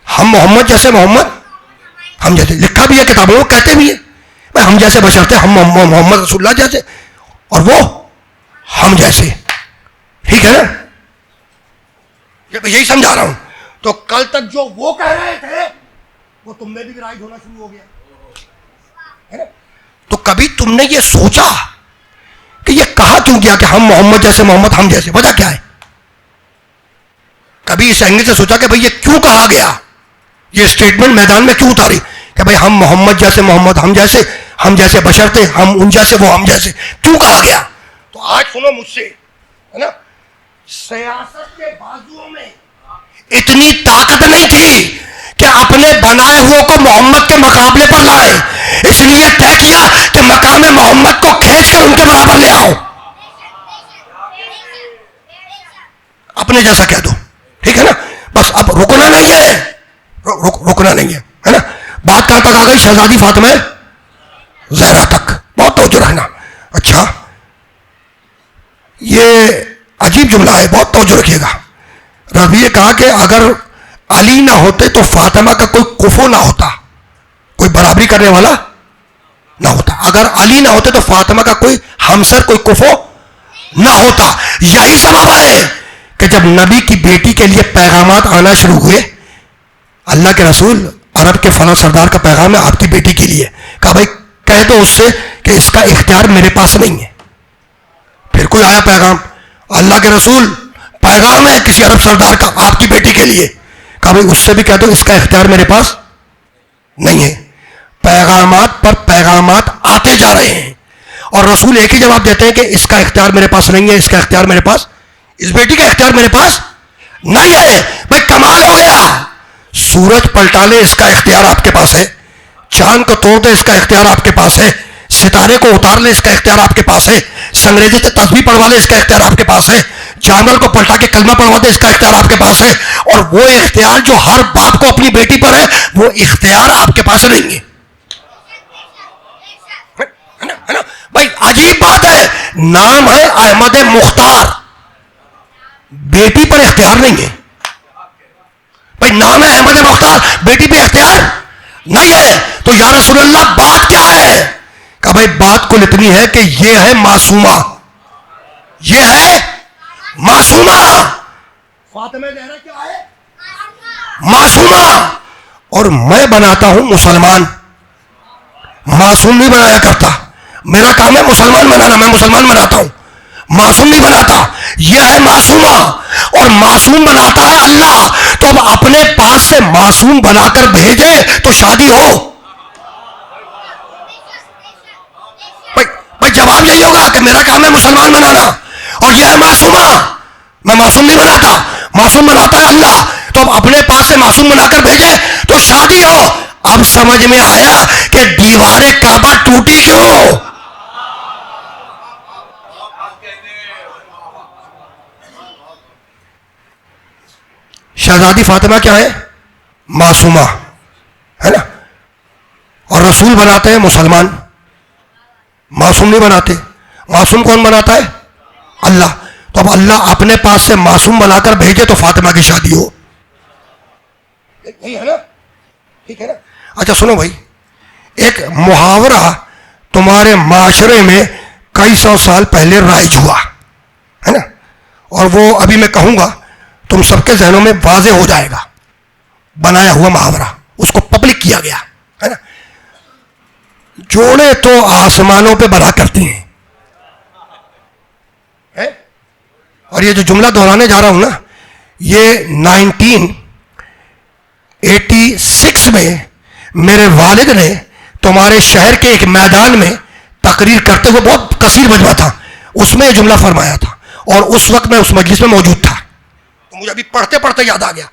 ہم محمد جیسے محمد ہم جیسے. لکھا بھی ہے کتابوں میں، کہتے بھی ہیں بھائی ہم جیسے بشر تھے، ہم محمد رسول اللہ جیسے اور وہ ہم جیسے. ٹھیک ہے نا؟ یہی سمجھا رہا ہوں. تو کل تک جو وہ کہہ رہے تھے وہ تم میں بھی رائج ہونا شروع ہو گیا. تو کبھی تم نے یہ سوچا کہ یہ کہا کیوں گیا کہ ہم محمد جیسے محمد ہم جیسے؟ وجہ کیا ہے؟ کبھی اس اینگل سے سوچا کہ بھئی یہ کیوں کہا گیا؟ یہ اسٹیٹمنٹ میدان میں کیوں اتاری کہ بھئی ہم محمد جیسے محمد ہم جیسے بشر تھے، ہم ان جیسے وہ ہم جیسے؟ کیوں کہا گیا؟ تو آج سنو مجھ سے، ہے نا. سیاست کے بازوؤں میں اتنی طاقت نہیں تھی کہ اپنے بنائے ہوئے کو محمد کے مقابلے پر لائے. اس لیے طے کیا کہ مقام محمد کو کھینچ کر ان کے برابر لے آؤ، اپنے جیسا کہہ دو. ٹھیک ہے نا؟ بس اب رکنا نہیں ہے، رکنا نہیں ہے نا. بات کہاں تک آ گئی؟ شہزادی فاطمہ زہرا تک. بہت توجہ رکھنا. اچھا، یہ عجیب جملہ ہے، بہت توجہ رکھیے گا. ربی نے کہا کہ اگر علی نہ ہوتے تو فاطمہ کا کوئی کفو نہ ہوتا، کوئی برابری کرنے والا نہ ہوتا. اگر علی نہ ہوتے تو فاطمہ کا کوئی ہمسر، کوئی کفو نہ ہوتا. یہی سبب ہے کہ جب نبی کی بیٹی کے لیے پیغامات آنا شروع ہوئے، اللہ کے رسول عرب کے فلاں سردار کا پیغام ہے آپ کی بیٹی کے لیے، کہا بھائی کہہ دو اس سے کہ اس کا اختیار میرے پاس نہیں ہے. پھر کوئی آیا پیغام، اللہ کے رسول پیغام ہے کسی عرب سردار کا آپ کی بیٹی کے لیے، کہا بھائی اس سے بھی کہہ دو اس کا اختیار میرے پاس نہیں ہے. پیغامات پر پیغامات آتے جا رہے ہیں اور رسول ایک ہی جواب دیتے ہیں کہ اس کا اختیار میرے پاس نہیں ہے، اس کا اختیار میرے پاس، اس بیٹی کا اختیار میرے پاس نہیں ہے. بھائی کمال ہو گیا. سورج پلٹا لے اس کا اختیار آپ کے پاس ہے، چاند کو توڑ دے اس کا اختیار آپ کے پاس ہے، ستارے کو اتار لے اس کا اختیار آپ کے پاس ہے، سنگریزے سے تسبیح پڑھوا لے اس کا اختیار آپ کے پاس ہے، جانور کو پلٹا کے کلمہ پڑھوا دے اس کا اختیار آپ کے پاس ہے. اور وہ اختیار جو ہر باپ کو اپنی بیٹی پر ہے وہ اختیار آپ کے پاس نہیں ہے. بھائی عجیب بات ہے، نام ہے احمد مختار، بیٹی پر اختیار نہیں ہے. بھائی نام ہے احمد مختار، بیٹی پہ اختیار نہیں ہے. تو یا رسول اللہ بات کیا ہے؟ کہ بھائی بات کل اتنی ہے کہ یہ ہے معصومہ، یہ ہے معصومہ. فاطمہ زہرا کیا ہے؟ معصومہ. اور میں بناتا ہوں مسلمان، معصوم نہیں بنایا کرتا. میرا کام ہے مسلمان بنانا، میں مسلمان بناتا ہوں، معصوم نہیں بناتا. یہ ہے معصومہ اور معصوم بناتا ہے اللہ، تو اب اپنے پاس سے معصوم بنا کر بھیجے تو شادی ہو؟ بھائی جواب یہی ہوگا کہ میرا کام ہے مسلمان بنانا اور یہ ہے معصومہ، میں معصوم نہیں بناتا، معصوم بناتا ہے اللہ، تو اب اپنے پاس سے معصوم بنا کر بھیجے تو شادی ہو۔ اب سمجھ میں آیا کہ دیوار کعبہ ٹوٹی کیوں؟ شہزادی فاطمہ کیا ہے؟ معصومہ ہے نا، اور رسول بناتے ہیں مسلمان، معصوم نہیں بناتے۔ معصوم کون بناتا ہے؟ اللہ، تو اب اللہ اپنے پاس سے معصوم بنا کر بھیجے تو فاطمہ کی شادی ہو، ہے نا؟ ٹھیک ہے نا؟ اچھا سنو بھائی، ایک محاورہ تمہارے معاشرے میں کئی سو سال پہلے رائج ہوا ہے نا، اور وہ ابھی میں کہوں گا تم سب کے ذہنوں میں واضح ہو جائے گا، بنایا ہوا محاورہ، اس کو پبلک کیا گیا ہے نا۔ جوڑے تو آسمانوں پہ بنا کرتے ہیں، اور یہ جو جملہ دہرانے جا رہا ہوں نا، یہ 1986 میں میرے والد نے تمہارے شہر کے ایک میدان میں تقریر کرتے ہوئے، بہت کثیر مجمع تھا، اس میں یہ جملہ فرمایا تھا، اور اس وقت میں اس مجلس میں موجود تھا، تو مجھے ابھی پڑھتے پڑھتے یاد آ گیا۔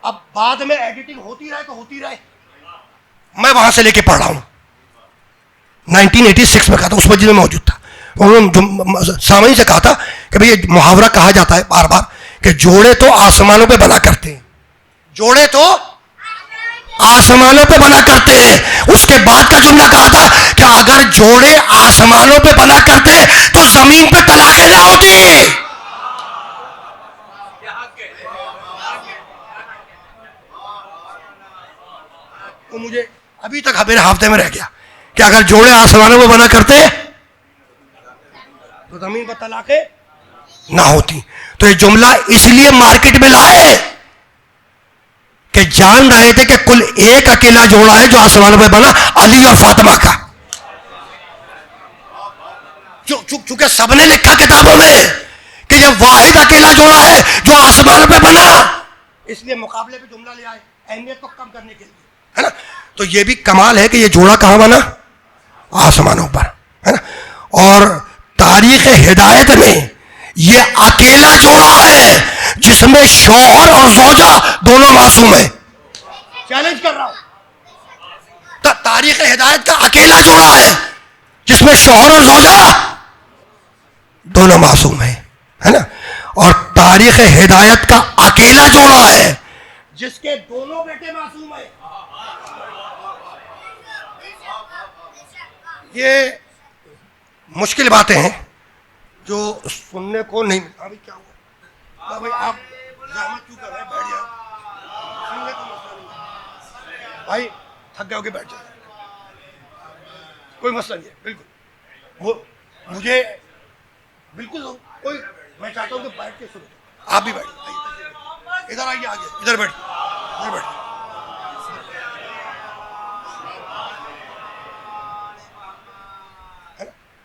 اب بعد میں ایڈیٹنگ ہوتی رہے تو ہوتی رہے، میں وہاں سے لے کے پڑھ رہا ہوں، 1986 میں کہا تھا، اس مجلس میں موجود تھا، انہوں نے سامعین سے کہا تھا کہ بھئی یہ محاورہ کہا جاتا ہے بار بار کہ جوڑے تو آسمانوں پہ بنا کرتے ہیں، جوڑے تو آسمانوں پہ بنا کرتے ہیں۔ اس کے بعد کا جملہ کہا تھا کہ اگر جوڑے آسمانوں پہ بنا کرتے تو زمین پہ طلاقیں نہ ہوتی۔ تو مجھے ابھی تک میرے ہفتے میں رہ گیا کہ اگر جوڑے آسمانوں پہ بنا کرتے تو زمین پر طلاقیں نہ ہوتی۔ تو یہ جملہ اس لیے مارکیٹ میں لائے کہ جان رہے تھے کہ کل ایک اکیلا جوڑا ہے جو آسمانوں پہ بنا، علی اور فاطمہ کا، چونکہ سب نے لکھا کتابوں میں کہ یہ واحد اکیلا جوڑا ہے جو آسمانوں پہ بنا، اس لیے مقابلے پہ جملہ لے آئے اہمیت کو کم کرنے کے لیے، ہے نا۔ تو یہ بھی کمال ہے کہ یہ جوڑا کہاں بنا؟ آسمانوں پر، ہے نا۔ اور تاریخ ہدایت میں یہ اکیلا جوڑا ہے جس میں شوہر اور زوجہ دونوں معصوم ہیں، چیلنج کر رہا ہوں، تاریخ ہدایت کا اکیلا جوڑا ہے جس میں شوہر اور زوجہ دونوں معصوم ہیں، ہے نا۔ اور تاریخ ہدایت کا اکیلا جوڑا ہے جس کے دونوں بیٹے معصوم ہیں۔ یہ مشکل باتیں ہیں جو سننے کو نہیں ملتا۔ ابھی کیا ہوا بھائی، آپ زحمت کیوں کر رہے ہیں؟ بیٹھ جائیں، سننے کا مسئلہ نہیں بھائی، تھک گئے ہو کے بیٹھ جائیں، کوئی مسئلہ نہیں ہے، بالکل وہ مجھے بالکل کوئی، میں چاہتا ہوں کہ بیٹھ کے سنو، آپ بھی بیٹھ، ادھر آئیے، آگے ادھر بیٹھ، ادھر بیٹھ۔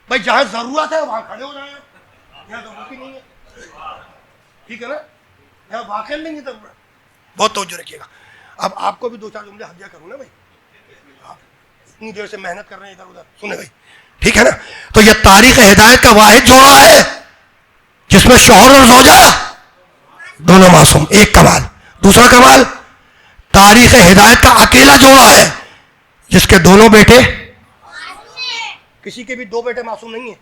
بھائی جہاں ضرورت ہے وہاں کھڑے ہو جائیں، یہاں ضرورت ہی نہیں ہے، ٹھیک ہے نا، یہاں واقع نہیں ہے ضرورت۔ بہت توجہ رکھیے گا۔ اب آپ کو بھی دو چار جملے ہدیہ کروں نا بھائی، آپ اتنی دیر سے محنت کر رہے ہیں ادھر ادھر، سنیں بھائی، ٹھیک ہے نا۔ تو یہ تاریخ ہدایت کا واحد جوڑا ہے جس میں شوہر اور زوجہ دونوں معصوم، ایک کمال۔ دوسرا کمال، تاریخ ہدایت کا اکیلا جوڑا ہے جس کے دونوں بیٹے، کسی کے بھی دو بیٹے معصوم نہیں ہیں،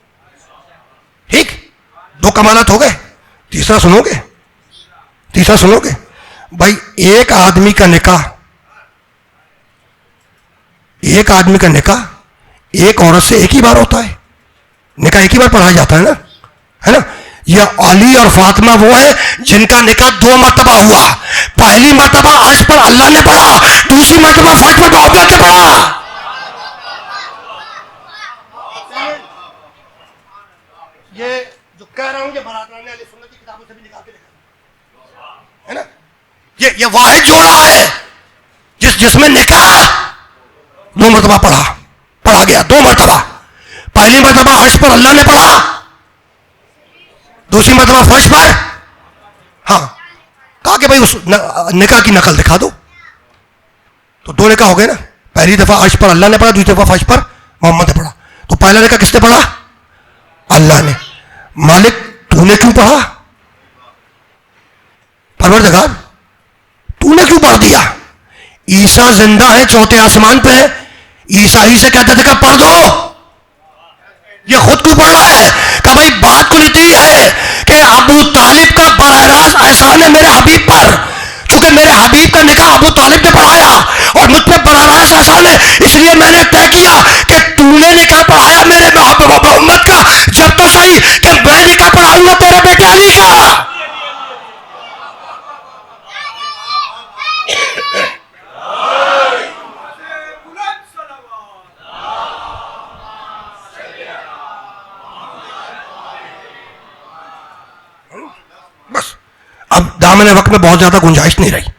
ٹھیک، دو کمالات ہو گئے۔ تیسرا سنو گے؟ تیسرا سنو گے؟ بھائی ایک آدمی کا نکاح، ایک آدمی کا نکاح ایک عورت سے ایک ہی بار ہوتا ہے، نکاح ایک ہی بار پڑھایا جاتا ہے نا۔ یہ علی اور فاطمہ وہ ہیں جن کا نکاح دو مرتبہ ہوا، پہلی مرتبہ عرش پر اللہ نے پڑھا، دوسری مرتبہ فرش پر محمد نے پڑھا۔ یہ جو کہہ رہا ہوں یہ برادران اہل سنت کی کتابوں سے بھی نکال کے لکھا ہے نا۔ یہ واحد جوڑا ہے جس میں نکاح دو مرتبہ پڑھا گیا، دو مرتبہ، پہلی مرتبہ عرش پر اللہ نے پڑھا، دوسری مرتبہ فرش پر، ہاں اس نکاح کی نقل دکھا دو. تو دو نکاح ہو گئے نا. پہلی دفعہ عرش پر اللہ نے پڑھا, دوسری دفعہ فرش پر محمد نے پڑھا. تو پہلا نکاح کس نے پڑھا؟ اللہ نے. مالک تو نے کیوں پڑھا؟ پروردگار تو نے کیوں پڑھ دیا؟ عیسیٰ زندہ ہے, چوتھے آسمان پہ ہے. عیسیٰ ہی سے کہتے تھے کہ پڑھ دو, یہ خود کیوں پڑھ رہا ہے؟ کہ بھائی بات کل اتنی ہے کہ ابو طالب کا براہ راست احسان ہے میرے حبیب پر, چونکہ میرے حبیب کا نکاح ابو طالب نے پڑھایا اور مجھ پہ براہ راست احسان ہے, اس لیے میں نے طے کیا کہ تو نے نکاح پڑھایا میرے محمد کا, جب تو صحیح کہ میں نکاح پڑھاؤں گا تیرے بیٹے علی کا. بس اب دامن وقت میں بہت زیادہ گنجائش نہیں رہی.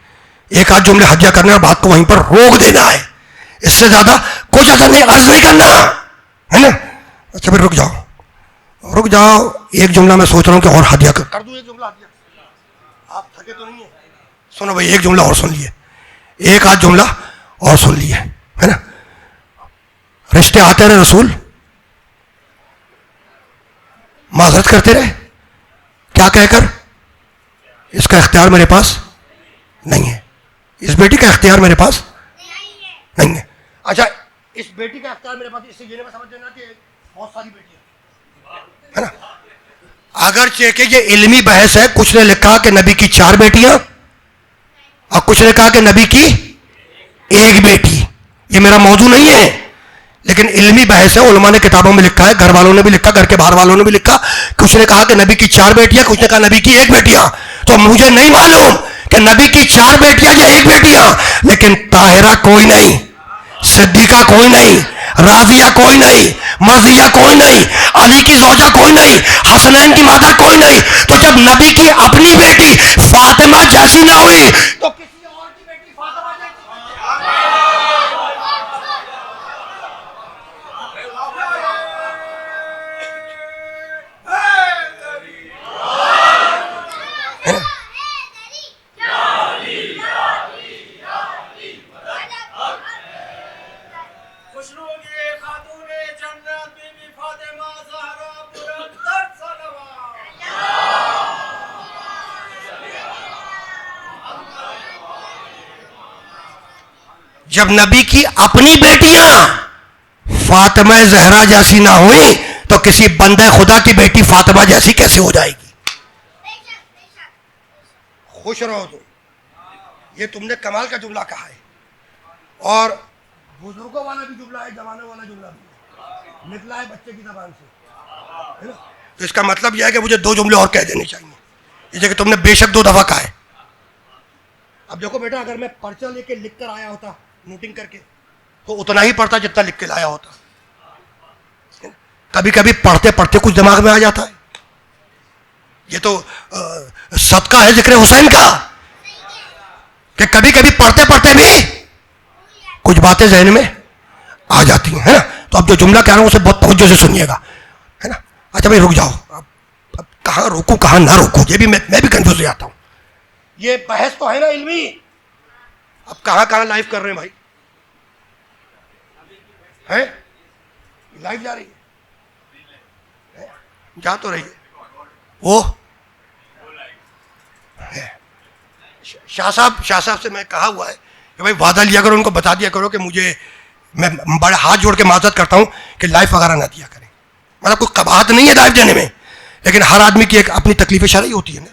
ایک آدھ جملے حجہ کرنے اور بات کو وہیں پر روک دینا ہے, اس سے زیادہ کچھ زیادہ نہیں عرض نہیں کرنا ہے نا. اچھا پھر رک جاؤ. ایک جملہ میں سوچ رہا ہوں کہ اور ہدیہ کر دوں. ایک جملہ ہدیہ, آپ تھکے تو نہیں ہیں؟ سنو بھائی, ایک جملہ اور سن لیے, ایک آدھ جملہ اور سن لیے, ہے نا. رشتے آتے رہے رسول, معذرت کرتے رہے, کیا کہہ کر اس کا اختیار میرے پاس نہیں ہے, اس بیٹی کا اختیار میرے پاس نہیں ہے. اچھا اس بیٹی کا اختیار میرے پاس, اس سے یہ نہیں سمجھ دینا کہ بہت ساری بیٹیاں ہے نا. اگرچہ کہ یہ علمی بحث ہے, کچھ نے لکھا کہ نبی کی 4 بیٹیاں اور کچھ نے کہا کہ نبی کی 1 بیٹی. یہ میرا موضوع نہیں ہے, لیکن علمی بحث ہے, علماء نے کتابوں میں لکھا ہے, گھر والوں نے بھی لکھا, گھر کے باہر والوں نے بھی لکھا. کچھ نے کہا کہ نبی کی 4 بیٹیاں, کچھ نے کہا نبی کی 1 بیٹیاں. تو مجھے نہیں معلوم کہ نبی کی 4 بیٹیاں یا 1 بیٹیاں, لیکن طاہرہ کوئی نہیں, صدیقہ کوئی نہیں, راضیہ کوئی نہیں, مرضیہ کوئی نہیں, علی کی زوجہ کوئی نہیں, حسنین کی مادر کوئی نہیں. تو جب نبی کی اپنی بیٹی فاطمہ جیسی نہ ہوئی تو کسی اور کی بیٹی فاطمہ جب نبی کی اپنی بیٹیاں فاطمہ زہرا جیسی نہ ہوئی تو کسی بندے خدا کی بیٹی فاطمہ جیسی کیسے ہو جائے گی؟ خوش رہو تم, یہ تم نے کمال کا جملہ کہا ہے, اور بزرگوں والا بھی جملہ ہے, جوانوں والا جملہ بھی نکلا ہے بچے کی زبان سے. تو اس کا مطلب یہ ہے کہ مجھے 2 جملے اور کہہ دینے چاہیے, یہ کہ تم نے بے شک 2 دفعہ کہا ہے. اب دیکھو بیٹا, اگر میں پرچہ لے کے لکھ کر آیا ہوتا نوٹنگ کر کے تو اتنا ہی پڑھتا جتنا لکھ کے لایا ہوتا. کبھی کبھی پڑھتے پڑھتے کچھ دماغ میں آ جاتا ہے. یہ تو صدقہ ہے ذکر حسین کا کہ کبھی کبھی پڑھتے پڑھتے بھی کچھ باتیں ذہن میں آ جاتی ہیں, ہے نا. تو اب جو جملہ کہہ رہا ہوں اسے بہت توجہ سے سنیے گا, ہے نا. اچھا بھائی رک جاؤ, اب کہاں روکوں کہاں نہ روکوں, یہ بھی میں بھی کنفیوز ہو جاتا ہوں. یہ بحث تو ہے نا علمی, اب کہاں لائیو کر رہے ہیں بھائی؟ ہے لائیو جا رہی ہے, جا تو رہی ہے وہ. شاہ صاحب سے میں کہا ہوا ہے کہ بھائی وعدہ لیا کرو, ان کو بتا دیا کرو کہ مجھے, میں بڑے ہاتھ جوڑ کے معذرت کرتا ہوں کہ لائیو وغیرہ نہ دیا کریں. مطلب کوئی قباحت نہیں ہے لائیو دینے میں, لیکن ہر آدمی کی ایک اپنی تکلیف شرعی ہوتی ہے نا.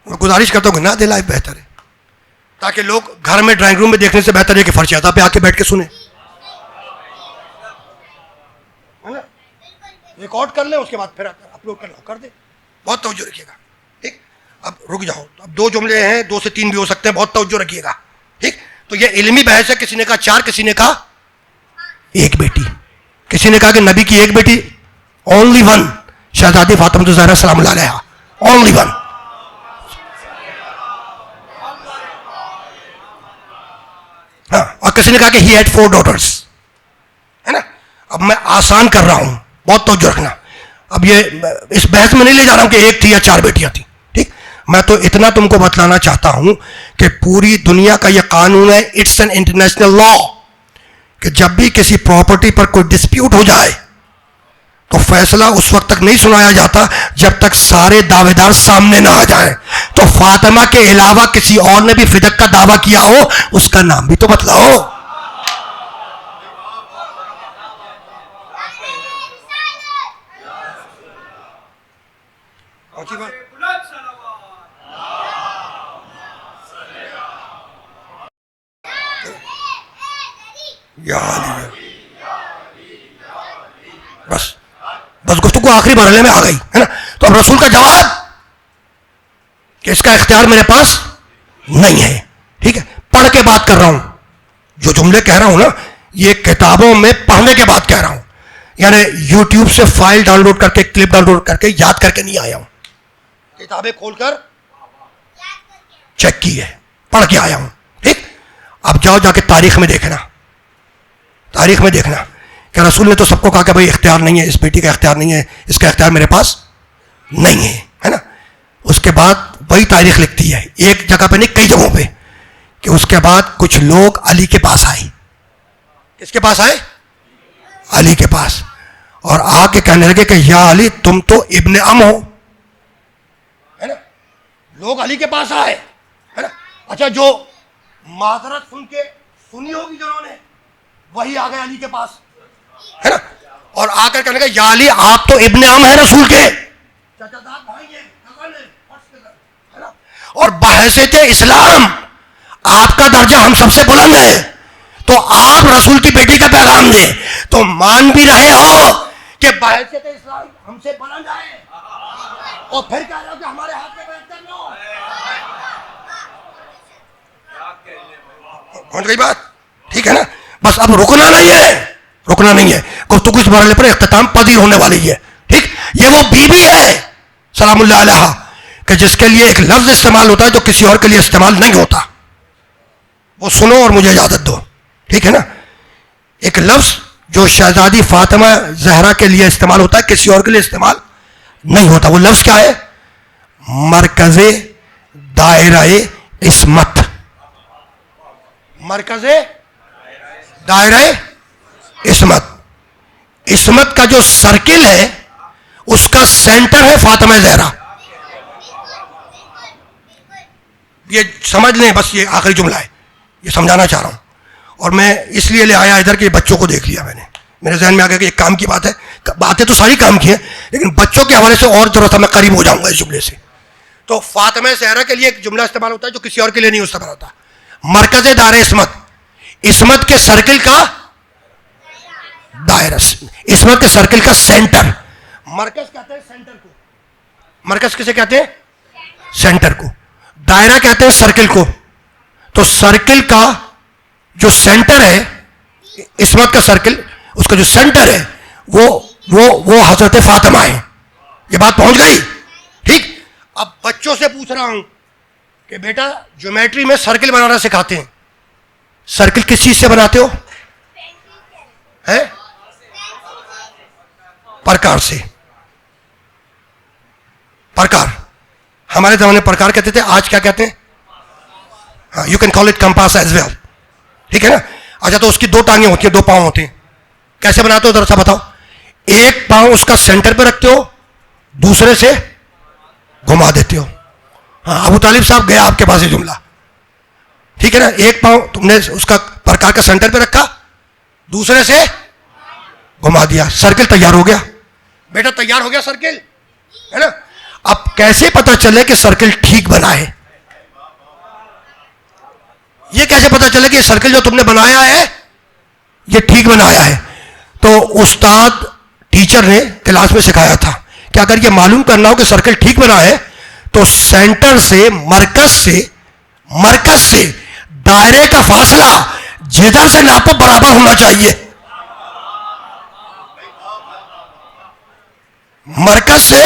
میں گزارش کرتا ہوں کہ نہ دے لائیو, بہتر ہے, تاکہ لوگ گھر میں ڈرائنگ روم میں دیکھنے سے بہتر ہے کہ فرش پہ آ کے بیٹھ کے سنیں, ریکارڈ کر لیں, اس کے بعد پھر اپلوڈ کر دیں. بہت توجہ رکھیے گا, ٹھیک. اب رک جاؤ, اب 2 جملے ہیں, 2 سے 3 بھی ہو سکتے ہیں, بہت توجہ رکھیے گا, ٹھیک. تو یہ علمی بحث ہے, کسی نے کہا 4, کسی نے کہا 1 بیٹی, کسی نے کہا کہ نبی کی 1 بیٹی, اونلی 1, شہزادی فاطمہ زہرا سلام اللہ علیہا, اونلی 1. ہاں, اور کسی نے کہا کہ ہی ہیڈ 4 daughters, ہے نا. اب میں آسان کر رہا ہوں, بہت توجہ رکھنا. اب یہ اس بحث میں نہیں لے جا رہا ہوں کہ 1 تھی یا 4 بیٹیاں تھیں, ٹھیک. میں تو اتنا تم کو بتلانا چاہتا ہوں کہ پوری دنیا کا یہ قانون ہے, اٹس این انٹرنیشنل لا, کہ جب بھی کسی پراپرٹی پر کوئی ڈسپیوٹ ہو جائے تو فیصلہ اس وقت تک نہیں سنایا جاتا جب تک سارے دعوے دار سامنے نہ آ جائیں. تو فاطمہ کے علاوہ کسی اور نے بھی فدق کا دعویٰ کیا ہو, اس کا نام بھی تو بتلاؤ. بس گفتگو آخری مرحلے میں آ گئی ہے نا. تو اب رسول کا جواب کہ اس کا اختیار میرے پاس نہیں ہے. ٹھیک ہے, پڑھ کے بات کر رہا ہوں, جو جملے کہہ رہا ہوں نا یہ کتابوں میں پڑھنے کے بعد کہہ رہا ہوں, یعنی یوٹیوب سے فائل ڈاؤن لوڈ کر کے, کلپ ڈاؤن لوڈ کر کے, یاد کر کے نہیں آیا ہوں. کتابیں کھول کر چیک کی ہے, پڑھ کے آیا ہوں. ٹھیک, اب جاؤ جا کے تاریخ میں دیکھنا, تاریخ میں دیکھنا کہ رسول نے تو سب کو کہا کہ بھائی اختیار نہیں ہے, اس بیٹی کا اختیار نہیں ہے, اس کا اختیار میرے پاس نہیں ہے نا. اس کے بعد وہی تاریخ لکھتی ہے, ایک جگہ پہ نہیں کئی جگہوں پہ, کہ اس کے بعد کچھ لوگ علی کے پاس آئے. کس کے پاس آئے؟ علی کے پاس. اور آ کے کہنے لگے کہ یا علی تم تو ابن ام ہو, ہے نا. لوگ علی کے پاس آئے, ہے نا. اچھا, جو معذرت سنی ہوگی جنہوں نے, وہی آ گئے علی کے پاس, ہے نا. اور آ کر کہنے لگے یا علی آپ تو ابن ام ہیں رسول کے, اور بحیثیت اسلام آپ کا درجہ ہم سب سے بلند ہے, تو آپ رسول کی بیٹی کا پیغام دیں. تو مان بھی رہے ہو کہ بحیثیت اسلام ہم سے بلند ہے, اور پھر کہہ رہے ہو کہ ہمارے ہاتھ میں بیعت کر لو. پہنچ گئی بات؟ ٹھیک ہے نا. بس اب رکنا نہیں ہے, رکنا نہیں ہے. گفتگو اس مرحلے پر اختتام پذیر ہونے والی ہے. ٹھیک, یہ وہ بیوی ہے سلام اللہ علیہ کہ جس کے لیے ایک لفظ استعمال ہوتا ہے جو کسی اور کے لیے استعمال نہیں ہوتا. وہ سنو اور مجھے اجازت دو. ٹھیک ہے نا. ایک لفظ جو شہزادی فاطمہ زہرا کے لیے استعمال ہوتا ہے کسی اور کے لیے استعمال نہیں ہوتا. وہ لفظ کیا ہے؟ مرکز دائرہ عصمت. مرکز دائرہ عصمت. عصمت کا جو سرکل ہے اس کا سینٹر ہے فاطمہ زہرا. یہ سمجھ لیں, بس یہ آخری جملہ ہے, یہ سمجھانا چاہ رہا ہوں. اور میں اس لیے لے آیا ادھر کہ بچوں کو دیکھ لیا میں نے, میرے ذہن میں آ گیا کہ ایک کام کی بات ہے. باتیں تو ساری کام کی ہیں لیکن بچوں کے حوالے سے اور ضرورت ہے, میں قریب ہو جاؤں گا اس جملے سے. تو فاطمہ زہرا کے لیے ایک جملہ استعمال ہوتا ہے جو کسی اور کے لیے نہیں استعمال ہوتا. مرکز دائرہ عصمت, عصمت کے سرکل کا دائرہ, عصمت کے سرکل کا سینٹر. مرکز کہتے ہیں سینٹر کو, مرکز کسے کہتے ہیں؟ سینٹر کو. دائرہ کہتے ہیں سرکل کو. تو سرکل کا جو سینٹر ہے, عصمت کا سرکل, اس کا جو سینٹر ہے وہ حضرت فاطمہ ہے. یہ بات پہنچ گئی؟ ٹھیک. اب بچوں سے پوچھ رہا ہوں کہ بیٹا جیومیٹری میں سرکل بنانا سکھاتے ہیں, سرکل کس چیز سے بناتے ہو؟ ہے پرکار سے. پرکار, ہمارے زمانے میں پرکار کہتے تھے, آج کیا کہتے ہیں؟ You can call it compass as well. ٹھیک ہے نا. اچھا, تو اس کی دو ٹانگیں ہوتی ہیں, دو پاؤں ہوتے ہیں, کیسے بناتے ہو ذرا سا بتاؤ. ایک پاؤں اس کا سینٹر پہ رکھتے ہو, دوسرے سے گھما دیتے ہو. ہاں, ابو طالب صاحب گیا آپ کے پاس یہ جملہ. ٹھیک ہے نا. ایک پاؤں تم نے اس کا پرکار کا سینٹر پہ رکھا, دوسرے سے گھما دیا, سرکل تیار ہو گیا. بیٹا تیار ہو گیا سرکل, ہے نا. اب کیسے پتا چلے کہ سرکل ٹھیک بنا ہے؟ یہ کیسے پتا چلے کہ سرکل جو تم نے بنایا ہے یہ ٹھیک بنایا ہے؟ تو استاد ٹیچر نے کلاس میں سکھایا تھا کہ اگر یہ معلوم کرنا ہو کہ سرکل ٹھیک بنا ہے تو سینٹر سے مرکز سے دائرے کا فاصلہ جدھر سے ناپو برابر ہونا چاہیے. مرکز سے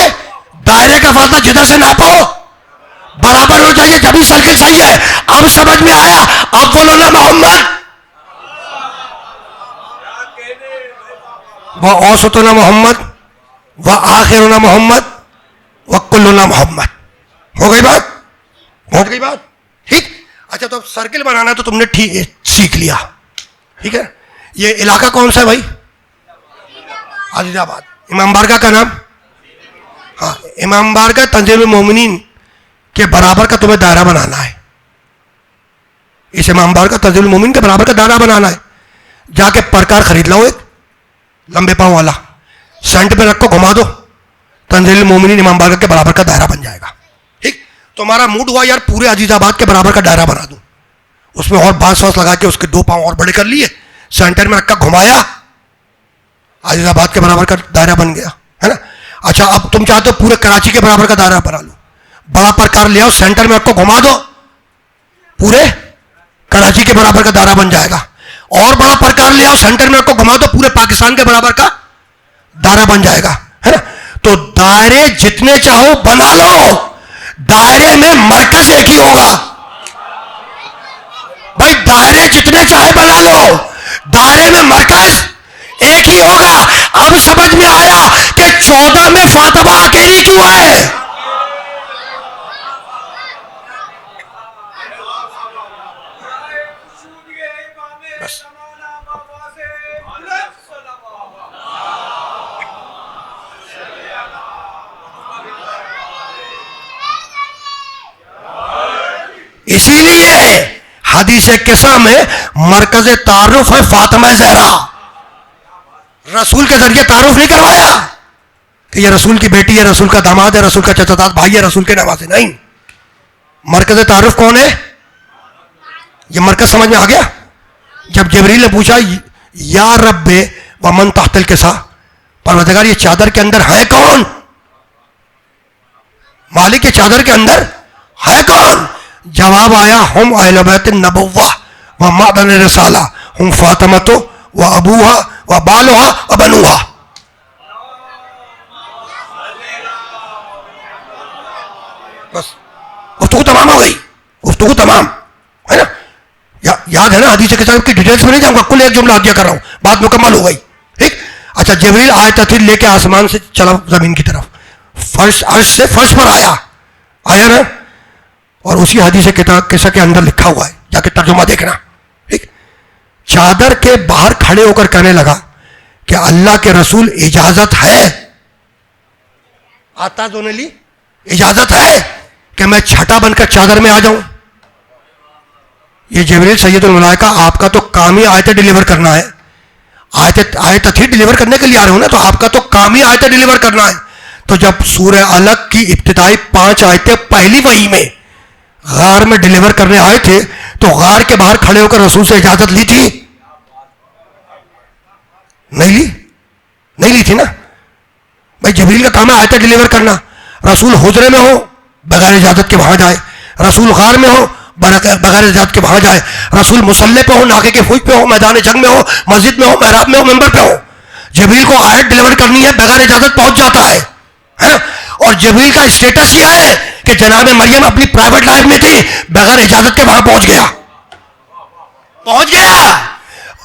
دائرے کا فاصلہ جدھر سے ناپو برابر ہونا چاہیے, جبھی سرکل صحیح ہے. اب سمجھ میں آیا؟ اب بولو نا محمد, وہ اوسطنا محمد, وہ آخرنا محمد, وہ کلنا محمد. ہو گئی بات؟ سرکل بنانا تو تم نے ٹھیک سیکھ لیا, ٹھیک ہے. یہ علاقہ کون سا ہے بھائی؟ عزیز آباد. امام بارگاہ کا نام؟ ہاں, امام بارگاہ تنزیل المومنین کے برابر کا تمہیں دائرہ بنانا ہے. اس امام بارگاہ تنزیل المومنین کے برابر کا دائرہ بنانا ہے. جا کے پرکار خرید لاؤ ایک لمبے پاؤں والا, سینٹ پہ رکھ کو گھما دو, تنزیل المومنین امام بارگاہ کے برابر کا دائرہ بن جائے گا. ٹھیک, تمہارا موڈ ہوا یار پورے عزیز آباد کے برابر کا دائرہ بنا دوں, اس میں اور بانس واس لگا کے اس کے 2 پاؤں اور بڑے کر لیے, سینٹر میں رکھ کر گھمایا, عزیز آباد کے برابر کا دائرہ بن گیا, ہے نا. اچھا اب تم چاہتے ہو پورے کراچی کے برابر کا دائرہ بنا لو, بڑا پرکار لے آؤ, سینٹر میں رکھ کو گھما دو, پورے کراچی کے برابر کا دائرہ بن جائے گا. اور بڑا پرکار لے آؤ, سینٹر میں رکھ کو گھما دو, پورے پاکستان کے برابر کا دائرہ بن جائے گا, ہے نا. تو دائرے جتنے چاہو بنا لو, دائرے میں مرکز ایک ہی ہوگا بھائی. دائرے جتنے چاہے بنا لو, دائرے میں مرکز ایک ہی ہوگا. اب سمجھ میں آیا کہ 14 میں فاطمہ اکیلی کیوں ہے. اسی لیے حدیث قصہ میں مرکز تعارف ہے فاطمہ زہرا. رسول کے ذریعے تعارف نہیں کروایا کہ یہ رسول کی بیٹی ہے, رسول کا داماد ہے, رسول کا چچا داد بھائی ہے, رسول کے نواسے, نہیں. مرکز تعارف کون ہے؟ یہ مرکز سمجھ میں آ گیا. جب جبریل نے پوچھا یا رب ومن تحت الکسا, پروردگار یہ چادر کے اندر ہے کون؟ مالک یہ چادر کے اندر ہے کون؟ جواب آیا ہم اہل بیت النبوہ و معدن رسالہ, ہم فاطمہ و ابوہا و بالوہا و بنوہا. بس گفتگو تمام ہو گئی, گفتگو تمام ہے نا. یاد ہے نا حدیث کے ساتھ کی ڈیٹیلز میں نہیں جاؤں گا, کل ایک جملہ دیا کر رہا ہوں, بات مکمل ہو گئی. ٹھیک. اچھا جبریل آیت تطہیر لے کے آسمان سے چلا زمین کی طرف, فرش عرش سے فرش پر آیا نا. اور اسی حدیث قصہ کے اندر لکھا ہوا ہے, جا کے ترجمہ دیکھنا. ٹھیک. چادر کے باہر کھڑے ہو کر کہنے لگا کہ اللہ کے رسول اجازت ہے, آتا تو نے لی, اجازت ہے کہ میں چھٹا بن کر چادر میں آ جاؤں. یہ جبریل سید الملائکہ آپ کا تو کام ہی آیتیں ڈیلیور کرنا ہے, آیت تطہیر ڈیلیور کرنے کے لیے آ رہے ہو نا, تو آپ کا تو کام ہی آیتیں ڈیلیور کرنا ہے. تو جب سورہ علق کی ابتدائی 5 آیتیں پہلی وحی میں غار میں ڈیلیور کرنے آئے تھے, تو غار کے باہر کھڑے ہو کر رسول سے اجازت لی تھی؟ نہیں لی تھی نا بھائی. جبریل کا کام ہے آیتیں ڈیلیور کرنا. رسول حجرے میں ہو بغیر اجازت کے وہاں جائے, رسول غار میں ہو بغیر اجازت کے وہاں جائے, رسول مصلی پہ ہو, ناقے کے فوج پہ ہو, میدان جنگ میں ہو, مسجد میں ہو, محراب میں ہو, ممبر پہ ہو, جبریل کو آیت ڈیلیور کرنی ہے, بغیر اجازت پہنچ جاتا ہے. اور جبریل کا اسٹیٹس کیا ہے کہ جناب مریم اپنی پرائیویٹ لائف میں تھی, بغیر اجازت کے وہاں پہنچ گیا.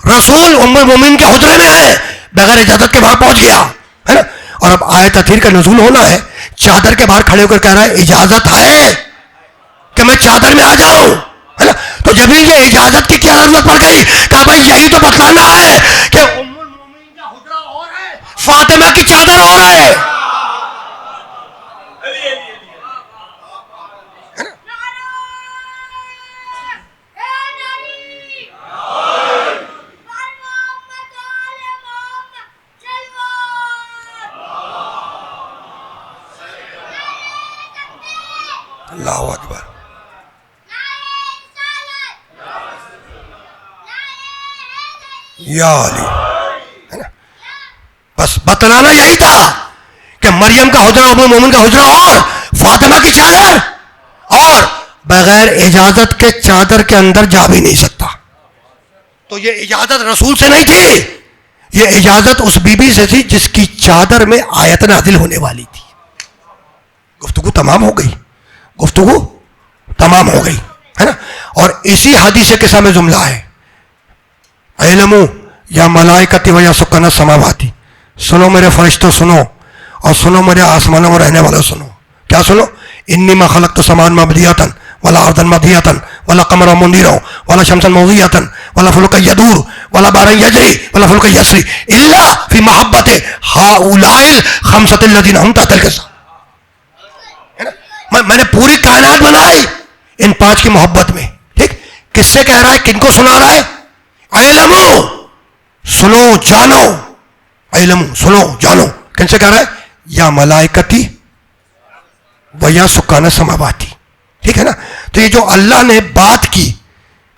رسول ام المومنین کے حجرے میں ہے, بغیر اجازت کے وہاں پہنچ گیا, ہے نا. اور اب آیت تطہیر کا نزول ہونا ہے, چادر کے باہر کھڑے ہو کر کہہ رہا ہے اجازت ہے کہ میں چادر میں آ جاؤں, ہے نا. تو جبریل یہ اجازت کی کیا ضرورت پڑ گئی؟ کہا بھائی یہی تو بتلانا ہے کہ ام المومنین کا حجرہ اور ہے, فاطمہ کی چادر اور ہے. اللہ اکبر. یا علی, ہے نا. بس بتلانا یہی تھا کہ مریم کا حجرہ, ام المومنین کا حجرہ اور فاطمہ کی چادر, اور بغیر اجازت کے چادر کے اندر جا بھی نہیں سکتا. تو یہ اجازت رسول سے نہیں تھی, یہ اجازت اس بی بی سے تھی جس کی چادر میں آیت نازل ہونے والی تھی. گفتگو تمام ہو گئی, گفتگو تمام ہو گئی, ہے نا. اور اسی حدیث قصہ میں جملہ ہے علمو یا ملائکتی و یا سکن السماواتی, سنو میرے فرشتوں سنو, اور سنو میرے آسمانوں میں رہنے والوں سنو. کیا سنو؟ انی ما خلقت السماوات مبنیۃ ولا ارضا مدیتا ولا قمرا منیرا ولا شمسا مضیئتا ولا فلکا یدور ولا بحرا یجری ولا فلکا یسری الا فی محبت ہؤلاء الخمسۃ الذین هم تحت القصہ. میں نے پوری کائنات بنائی ان 5 کی محبت میں. ٹھیک, کس سے کہہ رہا ہے, کن کو سنا رہا ہے؟ علمو, سنو جانو, علمو سنو جانو. کن سے کہہ رہا ہے؟ یا ملائکتی و یا سکان السماواتی. ٹھیک ہے نا. تو یہ جو اللہ نے بات کی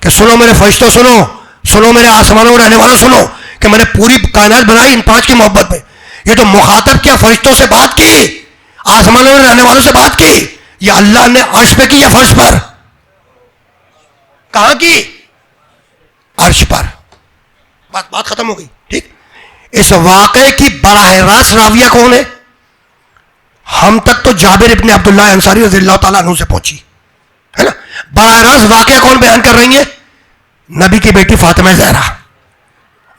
کہ سنو میرے فرشتوں سنو, سنو میرے آسمانوں میں رہنے والوں سنو, کہ میں نے پوری کائنات بنائی ان 5 کی محبت میں. یہ تو مخاطب کیا, فرشتوں سے بات کی, آسمانوں میں رہنے والوں سے بات کی. یہ اللہ نے عرش پہ کی یا فرش پر؟ کہاں کی؟ عرش پر. بات ختم ہو گئی. ٹھیک, اس واقعے کی براہ راست راویہ کون ہے؟ ہم تک تو جابر ابن عبداللہ انصاری رضی اللہ تعالیٰ عنہ سے پہنچی ہے نا. براہ راست واقعہ کون بیان کر رہی ہیں؟ نبی کی بیٹی فاطمہ زہرا.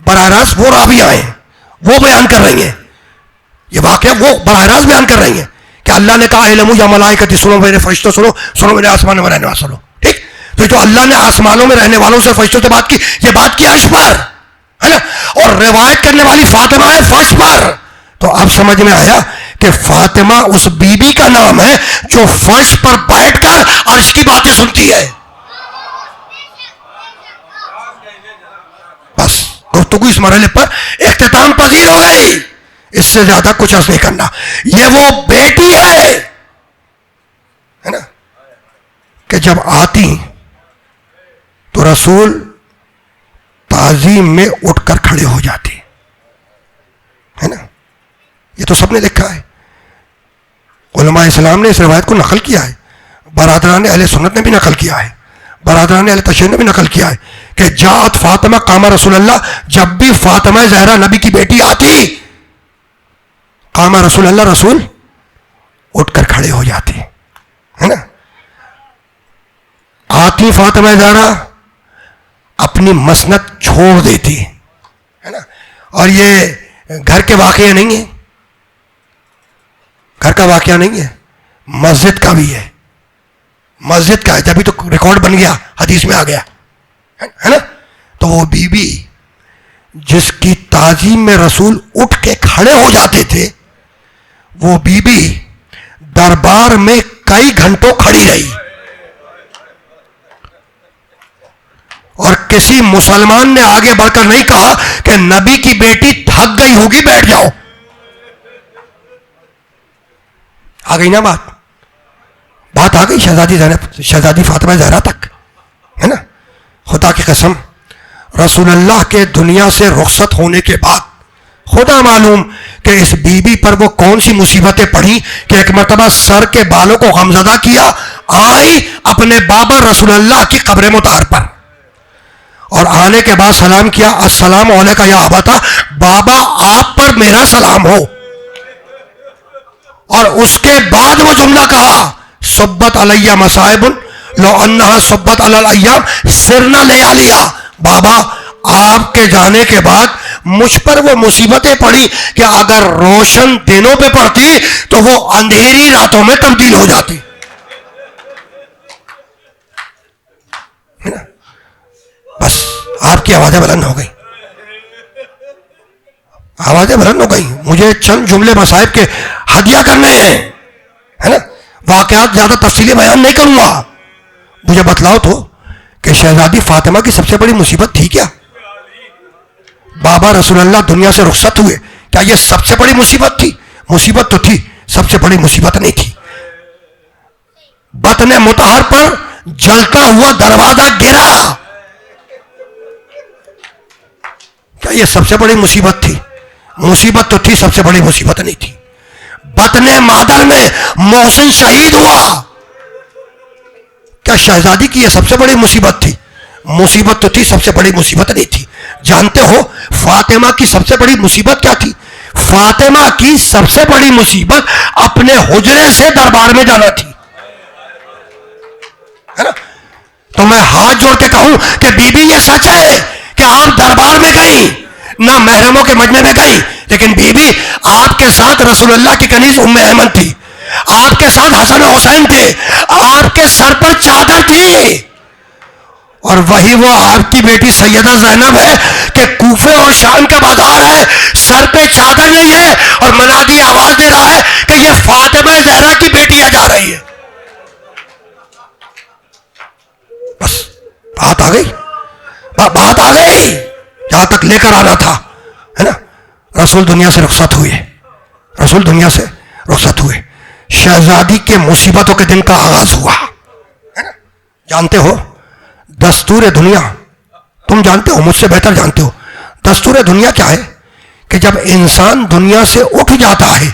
براہ راست وہ راویہ ہیں, وہ بیان کر رہی ہیں یہ واقعہ, وہ براہ راست بیان کر رہی ہیں کہ اللہ نے کہا علمو یا ملائکتی, سنو میرے فرشتوں سنو, سنو میرے آسمانوں میں رہنے والوں سنو. ٹھیک, تو جو اللہ نے آسمانوں میں رہنے والوں سے فرشتوں سے بات کی, یہ بات کی عرش پر ہے نا, اور روایت کرنے والی فاطمہ ہے فرش پر. تو اب سمجھ میں آیا کہ فاطمہ اس بی بی کا نام ہے جو فرش پر بیٹھ کر عرش کی باتیں سنتی ہے. بس گفتگو اس مرحلے پر اختتام پذیر ہو گئی, اس سے زیادہ کچھ عرض نہیں کرنا. یہ وہ بیٹی ہے نا کہ جب آتی تو رسول تعظیم میں اٹھ کر کھڑے ہو جاتے ہے نا. یہ تو سب نے لکھا ہے, علماء اسلام نے اس روایت کو نقل کیا ہے, برادران اہل سنت نے بھی نقل کیا ہے, برادران اہل تشیع نے بھی نقل کیا ہے کہ جاءت فاطمہ قام رسول اللہ, جب بھی فاطمہ زہرا نبی کی بیٹی آتی, قام رسول اللہ, رسول اٹھ کر کھڑے ہو جاتے ہے نا. آتی فاطمہ زہرا, اپنی مسند چھوڑ دیتی ہے نا. اور یہ گھر کے واقعے نہیں ہیں, گھر کا واقعہ نہیں ہے, مسجد کا بھی ہے. مسجد کا ہے, جبھی تو ریکارڈ بن گیا, حدیث میں آ گیا ہے نا. تو وہ بی بی جس کی تعظیم میں رسول اٹھ کے کھڑے ہو جاتے تھے, وہ بی بی دربار میں کئی گھنٹوں کھڑی رہی, اور کسی مسلمان نے آگے بڑھ کر نہیں کہا کہ نبی کی بیٹی تھک گئی ہوگی بیٹھ جاؤ. آ گئی نا بات آ گئی شہزادی فاطمہ زہرا تک ہے نا. خدا کی قسم, رسول اللہ کے دنیا سے رخصت ہونے کے بعد خدا معلوم کہ اس بی بی پر وہ کون سی مصیبتیں پڑھی کہ ایک مرتبہ سر کے بالوں کو غمزدہ کیا, آئی اپنے بابا رسول اللہ کی قبر مطہر پر, اور آنے کے بعد سلام کیا, السلام علیکم یا ابتا, بابا آپ پر میرا سلام ہو. اور اس کے بعد وہ جملہ کہا, صبت علیہ مصائب لو انہا صبت علی الایام سرنا لیالیا. بابا آپ کے جانے کے بعد مجھ پر وہ مصیبتیں پڑی کہ اگر روشن دنوں پہ پڑتی تو وہ اندھیری راتوں میں تبدیل ہو جاتی ہے نا. بس آپ کی آوازیں بلند ہو گئی, آوازیں بلند ہو گئی. مجھے چند جملے مصائب کے ہدیہ کرنے ہیں ہے نا. واقعات زیادہ تفصیلی بیان نہیں کروں گا. مجھے بتلاؤ تو کہ شہزادی فاطمہ کی سب سے بڑی مصیبت تھی کیا؟ بابا رسول اللہ دنیا سے رخصت ہوئے, کیا یہ سب سے بڑی مصیبت تھی؟ مصیبت تو تھی, سب سے بڑی مصیبت نہیں تھی. بطن مطہر پر جلتا ہوا دروازہ گرا, کیا یہ سب سے بڑی مصیبت تھی؟ مصیبت تو تھی, سب سے بڑی مصیبت نہیں تھی. بطن مادر میں محسن شہید ہوا, کیا شہزادی کی یہ سب سے بڑی مصیبت تھی؟ مصیبت تو تھی, سب سے بڑی مصیبت نہیں تھی. جانتے ہو فاطمہ کی سب سے بڑی مصیبت کیا تھی؟ فاطمہ کی سب سے بڑی مصیبت اپنے حجرے سے دربار میں جانا تھی ہے نا. تو میں ہاتھ جوڑ کے کہوں کہ بی بی یہ سچ ہے کہ آپ دربار میں گئی, نہ محرموں کے مجمع میں گئی, لیکن بی بی آپ کے ساتھ رسول اللہ کی کنیز ام ایمن تھی. آپ کے ساتھ حسن و حسین تھے، آپ کے سر پر چادر تھی، اور وہی وہ آپ کی بیٹی سیدہ زینب ہے کہ کوفے اور شام کا بازار ہے، سر پہ چادر نہیں ہے، اور منادی آواز دے رہا ہے کہ یہ فاطمہ زہرا کی بیٹیاں جا رہی ہے. بس بات آ گئی، بات آ گئی جہاں تک لے کر آنا تھا، ہے نا. رسول دنیا سے رخصت ہوئے، رسول دنیا سے رخصت ہوئے. شہزادی کے مصیبتوں کے دن کا آغاز ہوا، ہے نا. جانتے ہو دستور دنیا، تم جانتے ہو، مجھ سے بہتر جانتے ہو، دستور دنیا کیا ہے کہ جب انسان دنیا سے اٹھ جاتا ہے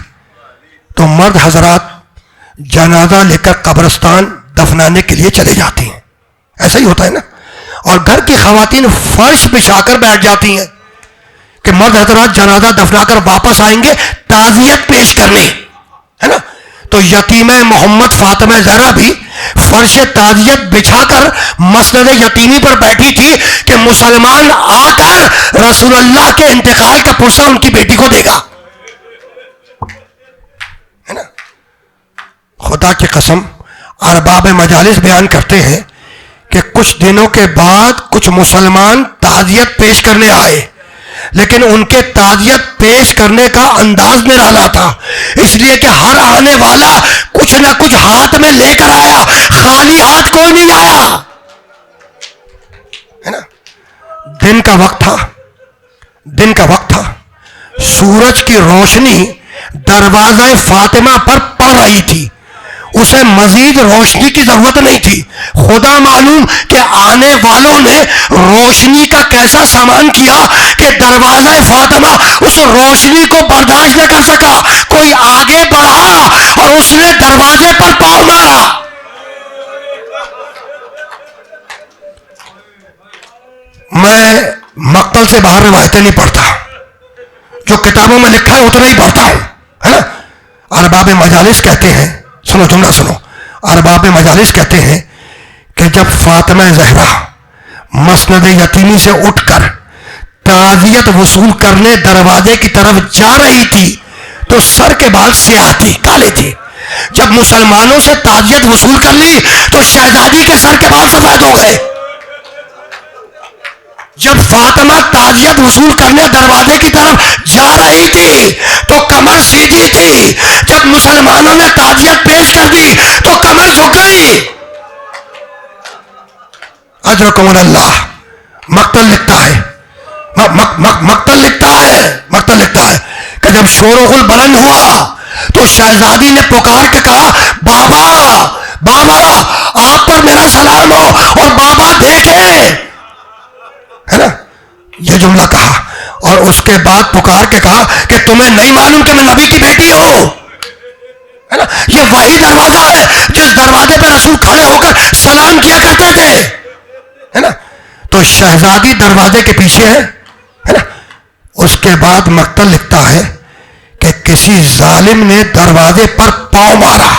تو مرد حضرات جنازہ لے کر قبرستان دفنانے کے لیے چلے جاتے ہیں، ایسا ہی ہوتا ہے نا. اور گھر کی خواتین فرش بچھا کر بیٹھ جاتی ہیں کہ مرد حضرات جنازہ دفنا کر واپس آئیں گے تعزیت پیش کرنے، ہے نا. تو یتیمہ محمد فاطمہ زہرا بھی فرش تعزیت بچھا کر مسند یتیمی پر بیٹھی تھی کہ مسلمان آ کر رسول اللہ کے انتقال کا پرسہ ان کی بیٹی کو دے گا، ہے نا. خدا کی قسم ارباب مجالس بیان کرتے ہیں کہ کچھ دنوں کے بعد کچھ مسلمان تعزیت پیش کرنے آئے، لیکن ان کے تعزیت پیش کرنے کا انداز نرالا تھا، اس لیے کہ ہر آنے والا کچھ نہ کچھ ہاتھ میں لے کر آیا، خالی ہاتھ کوئی نہیں آیا، ہے نا. دن کا وقت تھا، دن کا وقت تھا، سورج کی روشنی دروازہ فاطمہ پر پڑ رہی تھی، اسے مزید روشنی کی ضرورت نہیں تھی. خدا معلوم کہ آنے والوں نے روشنی کا کیسا سامان کیا کہ دروازہ فاطمہ اس روشنی کو برداشت نہ کر سکا، کوئی آگے بڑھا اور اس نے دروازے پر پاؤں مارا. میں مقتل سے باہر روایتیں نہیں پڑھتا، جو کتابوں میں لکھا ہے اتنا ہی پڑھتا ہوں، ہے نا. ارباب مجالس کہتے ہیں، سنو جملہ سنو، ارباب مجالس کہتے ہیں کہ جب فاطمہ زہرا مسند یتیمی سے اٹھ کر تعزیت وصول کرنے دروازے کی طرف جا رہی تھی تو سر کے بال سیاہ تھے، کالے تھے. جب مسلمانوں سے تعزیت وصول کر لی تو شہزادی کے سر کے بال سفید ہو گئے. جب فاطمہ تعزیت وصول کرنے دروازے کی طرف جا رہی تھی تو کمر سیدھی تھی، جب مسلمانوں نے تعزیت پیش کر دی تو کمر جھک گئی. اجرکم اللہ. مقتل لکھتا ہے، مقتل لکھتا ہے کہ جب شور و غل بلند ہوا تو شہزادی نے پکار کے کہا بابا آپ پر میرا سلام ہو، اور بابا دیکھے، ہے نا. یہ جملہ کہا اور اس کے بعد پکار کے کہا کہ تمہیں نہیں معلوم کہ میں نبی کی بیٹی ہوں، ہے نا. یہ وہی دروازہ ہے جس دروازے پہ رسول کھڑے ہو کر سلام کیا کرتے تھے، ہے نا. تو شہزادی دروازے کے پیچھے ہے نا. اس کے بعد مقتل لکھتا ہے کہ کسی ظالم نے دروازے پر پاؤں مارا،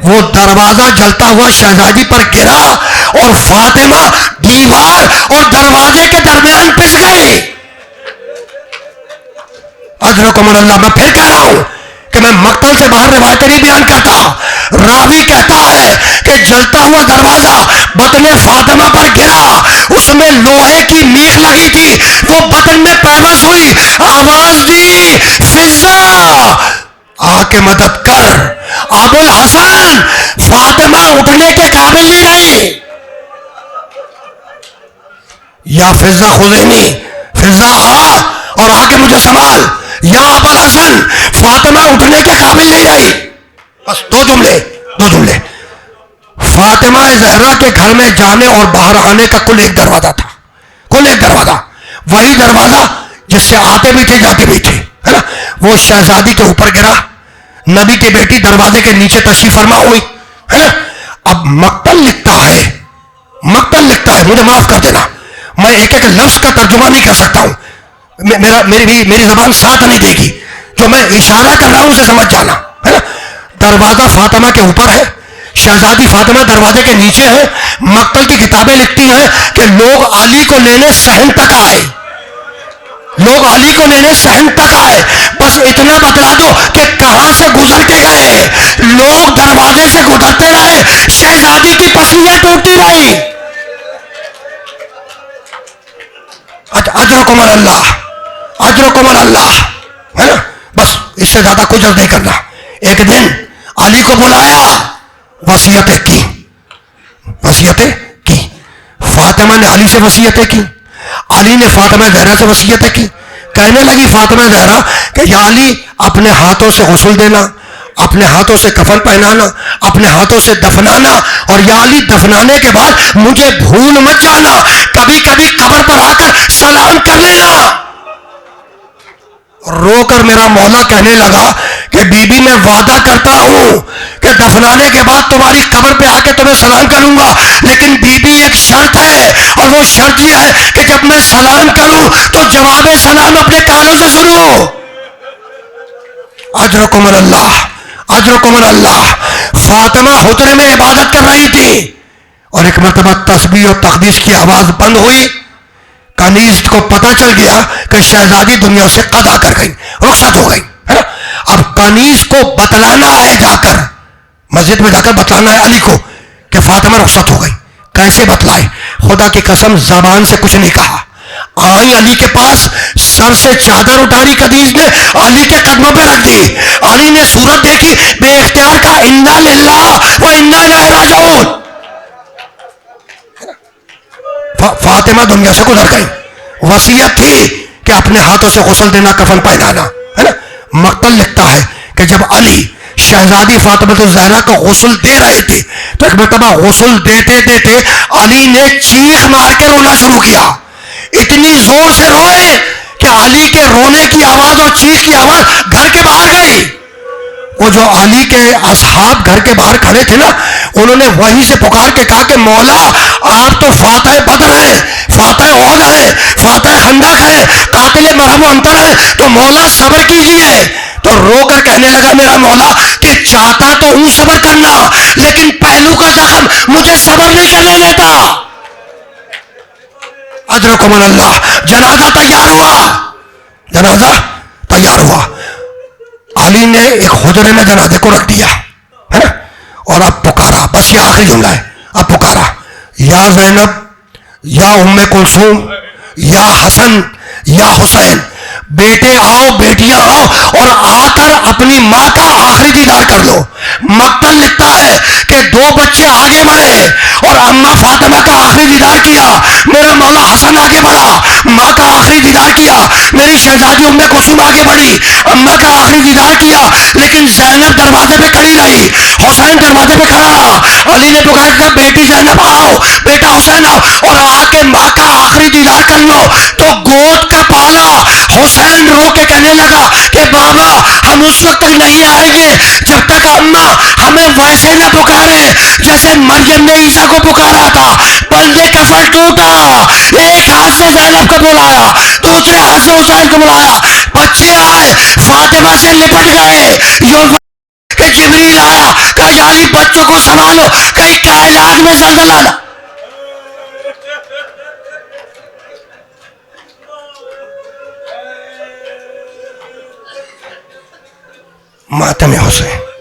وہ دروازہ جلتا ہوا شہزادی پر گرا اور فاطمہ دیوار اور دروازے کے درمیان پس گئی. اجرکم اللہ. میں پھر کہہ رہا ہوں کہ میں مقتل سے باہر روایتیں نہیں بیان کرتا. راوی کہتا ہے کہ جلتا ہوا دروازہ بطن فاطمہ پر گرا، اس میں لوہے کی میخ لگی تھی، وہ بطن میں پیوست ہوئی، آواز دی فضا آ کے مدد کر. ابو الحسن فاطمہ اٹھنے کے قابل نہیں رہی. یا فضا خزینی، فضا اور آ کے مجھے سنبھال. یا ابو الحسن فاطمہ اٹھنے کے قابل نہیں رہی. بس دو جملے. فاطمہ زہرا کے گھر میں جانے اور باہر آنے کا کل ایک دروازہ تھا، کل ایک دروازہ. وہی دروازہ جس سے آتے بھی تھے جاتے بھی تھے، ہے نا. وہ شہزادی کے اوپر گرا، نبی کی بیٹی دروازے کے نیچے تشریف فرما ہوئی، ہے نا. اب مقتل لکھتا ہے، مجھے معاف کر دینا، میں ایک ایک لفظ کا ترجمہ نہیں کر سکتا ہوں، میری زبان ساتھ نہیں دے گی. جو میں اشارہ کر رہا ہوں اسے سمجھ جانا، ہے نا. دروازہ فاطمہ کے اوپر ہے، شہزادی فاطمہ دروازے کے نیچے ہے. مقتل کی کتابیں لکھتی ہیں کہ لوگ علی کو لینے صحن تک آئے، بس بس اتنا بتلا دو کہ کہاں سے گزر کے گئے. لوگ دروازے سے گزرتے رہے, شہزادی کی پسلیاں ٹوٹتی رہی. اجرکم اللہ, اجرکم اللہ, ہے نا. بس اس سے زیادہ کچھ عرض نہیں کرنا. ایک دن علی کو بلایا, وصیتیں کی, وصیتیں کی. فاطمہ نے علی سے وصیتیں کی, علی نے فاطمہ زہرا سے وصیتیں کی. کہنے لگی فاطمہ زہرا کہ یا علی اپنے ہاتھوں سے غسل دینا, اپنے ہاتھوں سے کفن پہنانا, اپنے ہاتھوں سے دفنانا, اور یا علی دفنانے کے بعد مجھے بھول مت جانا, کبھی کبھی قبر پر آ کر سلام کر لینا. رو کر میرا مولا کہنے لگا کہ بی بی میں وعدہ کرتا ہوں کہ دفنانے کے بعد تمہاری قبر پہ آ کے تمہیں سلام کروں گا, لیکن بی بی ایک شرط ہے, اور وہ شرط یہ ہے کہ جب میں سلام کروں تو جواب سلام اپنے کانوں سے سنو. اجرکم اللہ, اجرکم اللہ. فاطمہ حجرے میں عبادت کر رہی تھی, اور ایک مرتبہ تسبیح اور تقدیس کی آواز بند ہوئی. کنیز کو پتا چل گیا کہ شہزادی دنیا سے قضا کر گئی, رخصت ہو گئی, ہے نا. اب کنیز کو بتلانا ہے, جا کر مسجد میں جا کر بتلانا ہے علی کو کہ فاطمہ رخصت ہو گئی. کیسے بتلائے؟ خدا کی قسم زبان سے کچھ نہیں کہا. آئی علی کے پاس, سر سے چادر اٹھاری کنیز نے علی کے قدموں پہ رکھ دی. علی نے صورت دیکھی, بے اختیار کا انا للہ و انا الیہ راجعون. فاطمہ دنیا سے گزر گئی. وصیت تھی کہ اپنے ہاتھوں سے غسل دینا, کفن پہنانا, ہے نا. مقتل لکھتا ہے کہ جب علی شہزادی فاطمہ الزہرا کو غسل دے رہے تھے تو ایک مرتبہ غسل دیتے دیتے علی نے چیخ مار کے رونا شروع کیا. اتنی زور سے روئے کہ علی کے رونے کی آواز اور چیخ کی آواز گھر کے باہر گئی. وہ جو علی کے اصحاب گھر کے باہر کھڑے تھے نا, انہوں نے وہیں سے پکار کے کہا کہ مولا آپ تو فاتح بدر ہیں, فاتح احد ہیں, فاتح خندق ہیں, قاتل مرہم و انتر ہیں, تو مولا صبر کیجئے. تو رو کر کہنے لگا میرا مولا کہ چاہتا تو ہوں صبر کرنا, لیکن پہلو کا زخم مجھے صبر نہیں کرنے دیتا. اجرکم اللہ. جنازہ تیار ہوا, جنازہ تیار ہوا. علی نے ایک حجرے میں جنازے کو رکھ دیا, ہے نا, اور اب پکارا. بس یہ آخری جملہ ہے. اب پکارا, یا زینب, یا ام کلثوم, یا حسن, یا حسین, بیٹے آؤ, بیٹیاں آؤ, اور آ کر اپنی ماں کا آخری دیدار کر لو. مقتل لکھتا ہے کہ دو بچے آگے بڑھے اور اماں فاطمہ کا آخری دیدار کیا. میرا مولا حسن آگے بڑھا, ماں کا آخری دیدار کیا. میری شہزادی ام کلثوم آگے بڑھی, اماں کا آخری دیدار کیا. لیکن زینب دروازے پہ کھڑی رہی, حسین دروازے پہ کھڑا رہا. علی نے پکارا بیٹی زینب آؤ, بیٹا حسین آؤ, اور آ کے ماں کا آخری دیدار کر لو. تو گود کا پالا حسین رو کے کہنے لگا کہ بابا ہم اس وقت تک نہیں آئیں گے جب تک اماں ہمیں ویسے نہ پکارے جیسے مریم نے عیسیٰ کو پکارا تھا. بندے کفن ٹوٹا, ایک ہاتھ سے زینب کو بلایا, دوسرے ہاتھ سے حسین کو بلایا. بچے آئے, فاطمہ سے لپٹ گئے. کہ جبریل آیا, کہا یا علی بچوں کو سنبھالو, کہیں کائنات میں زلزلہ نہ. ماتم حسین.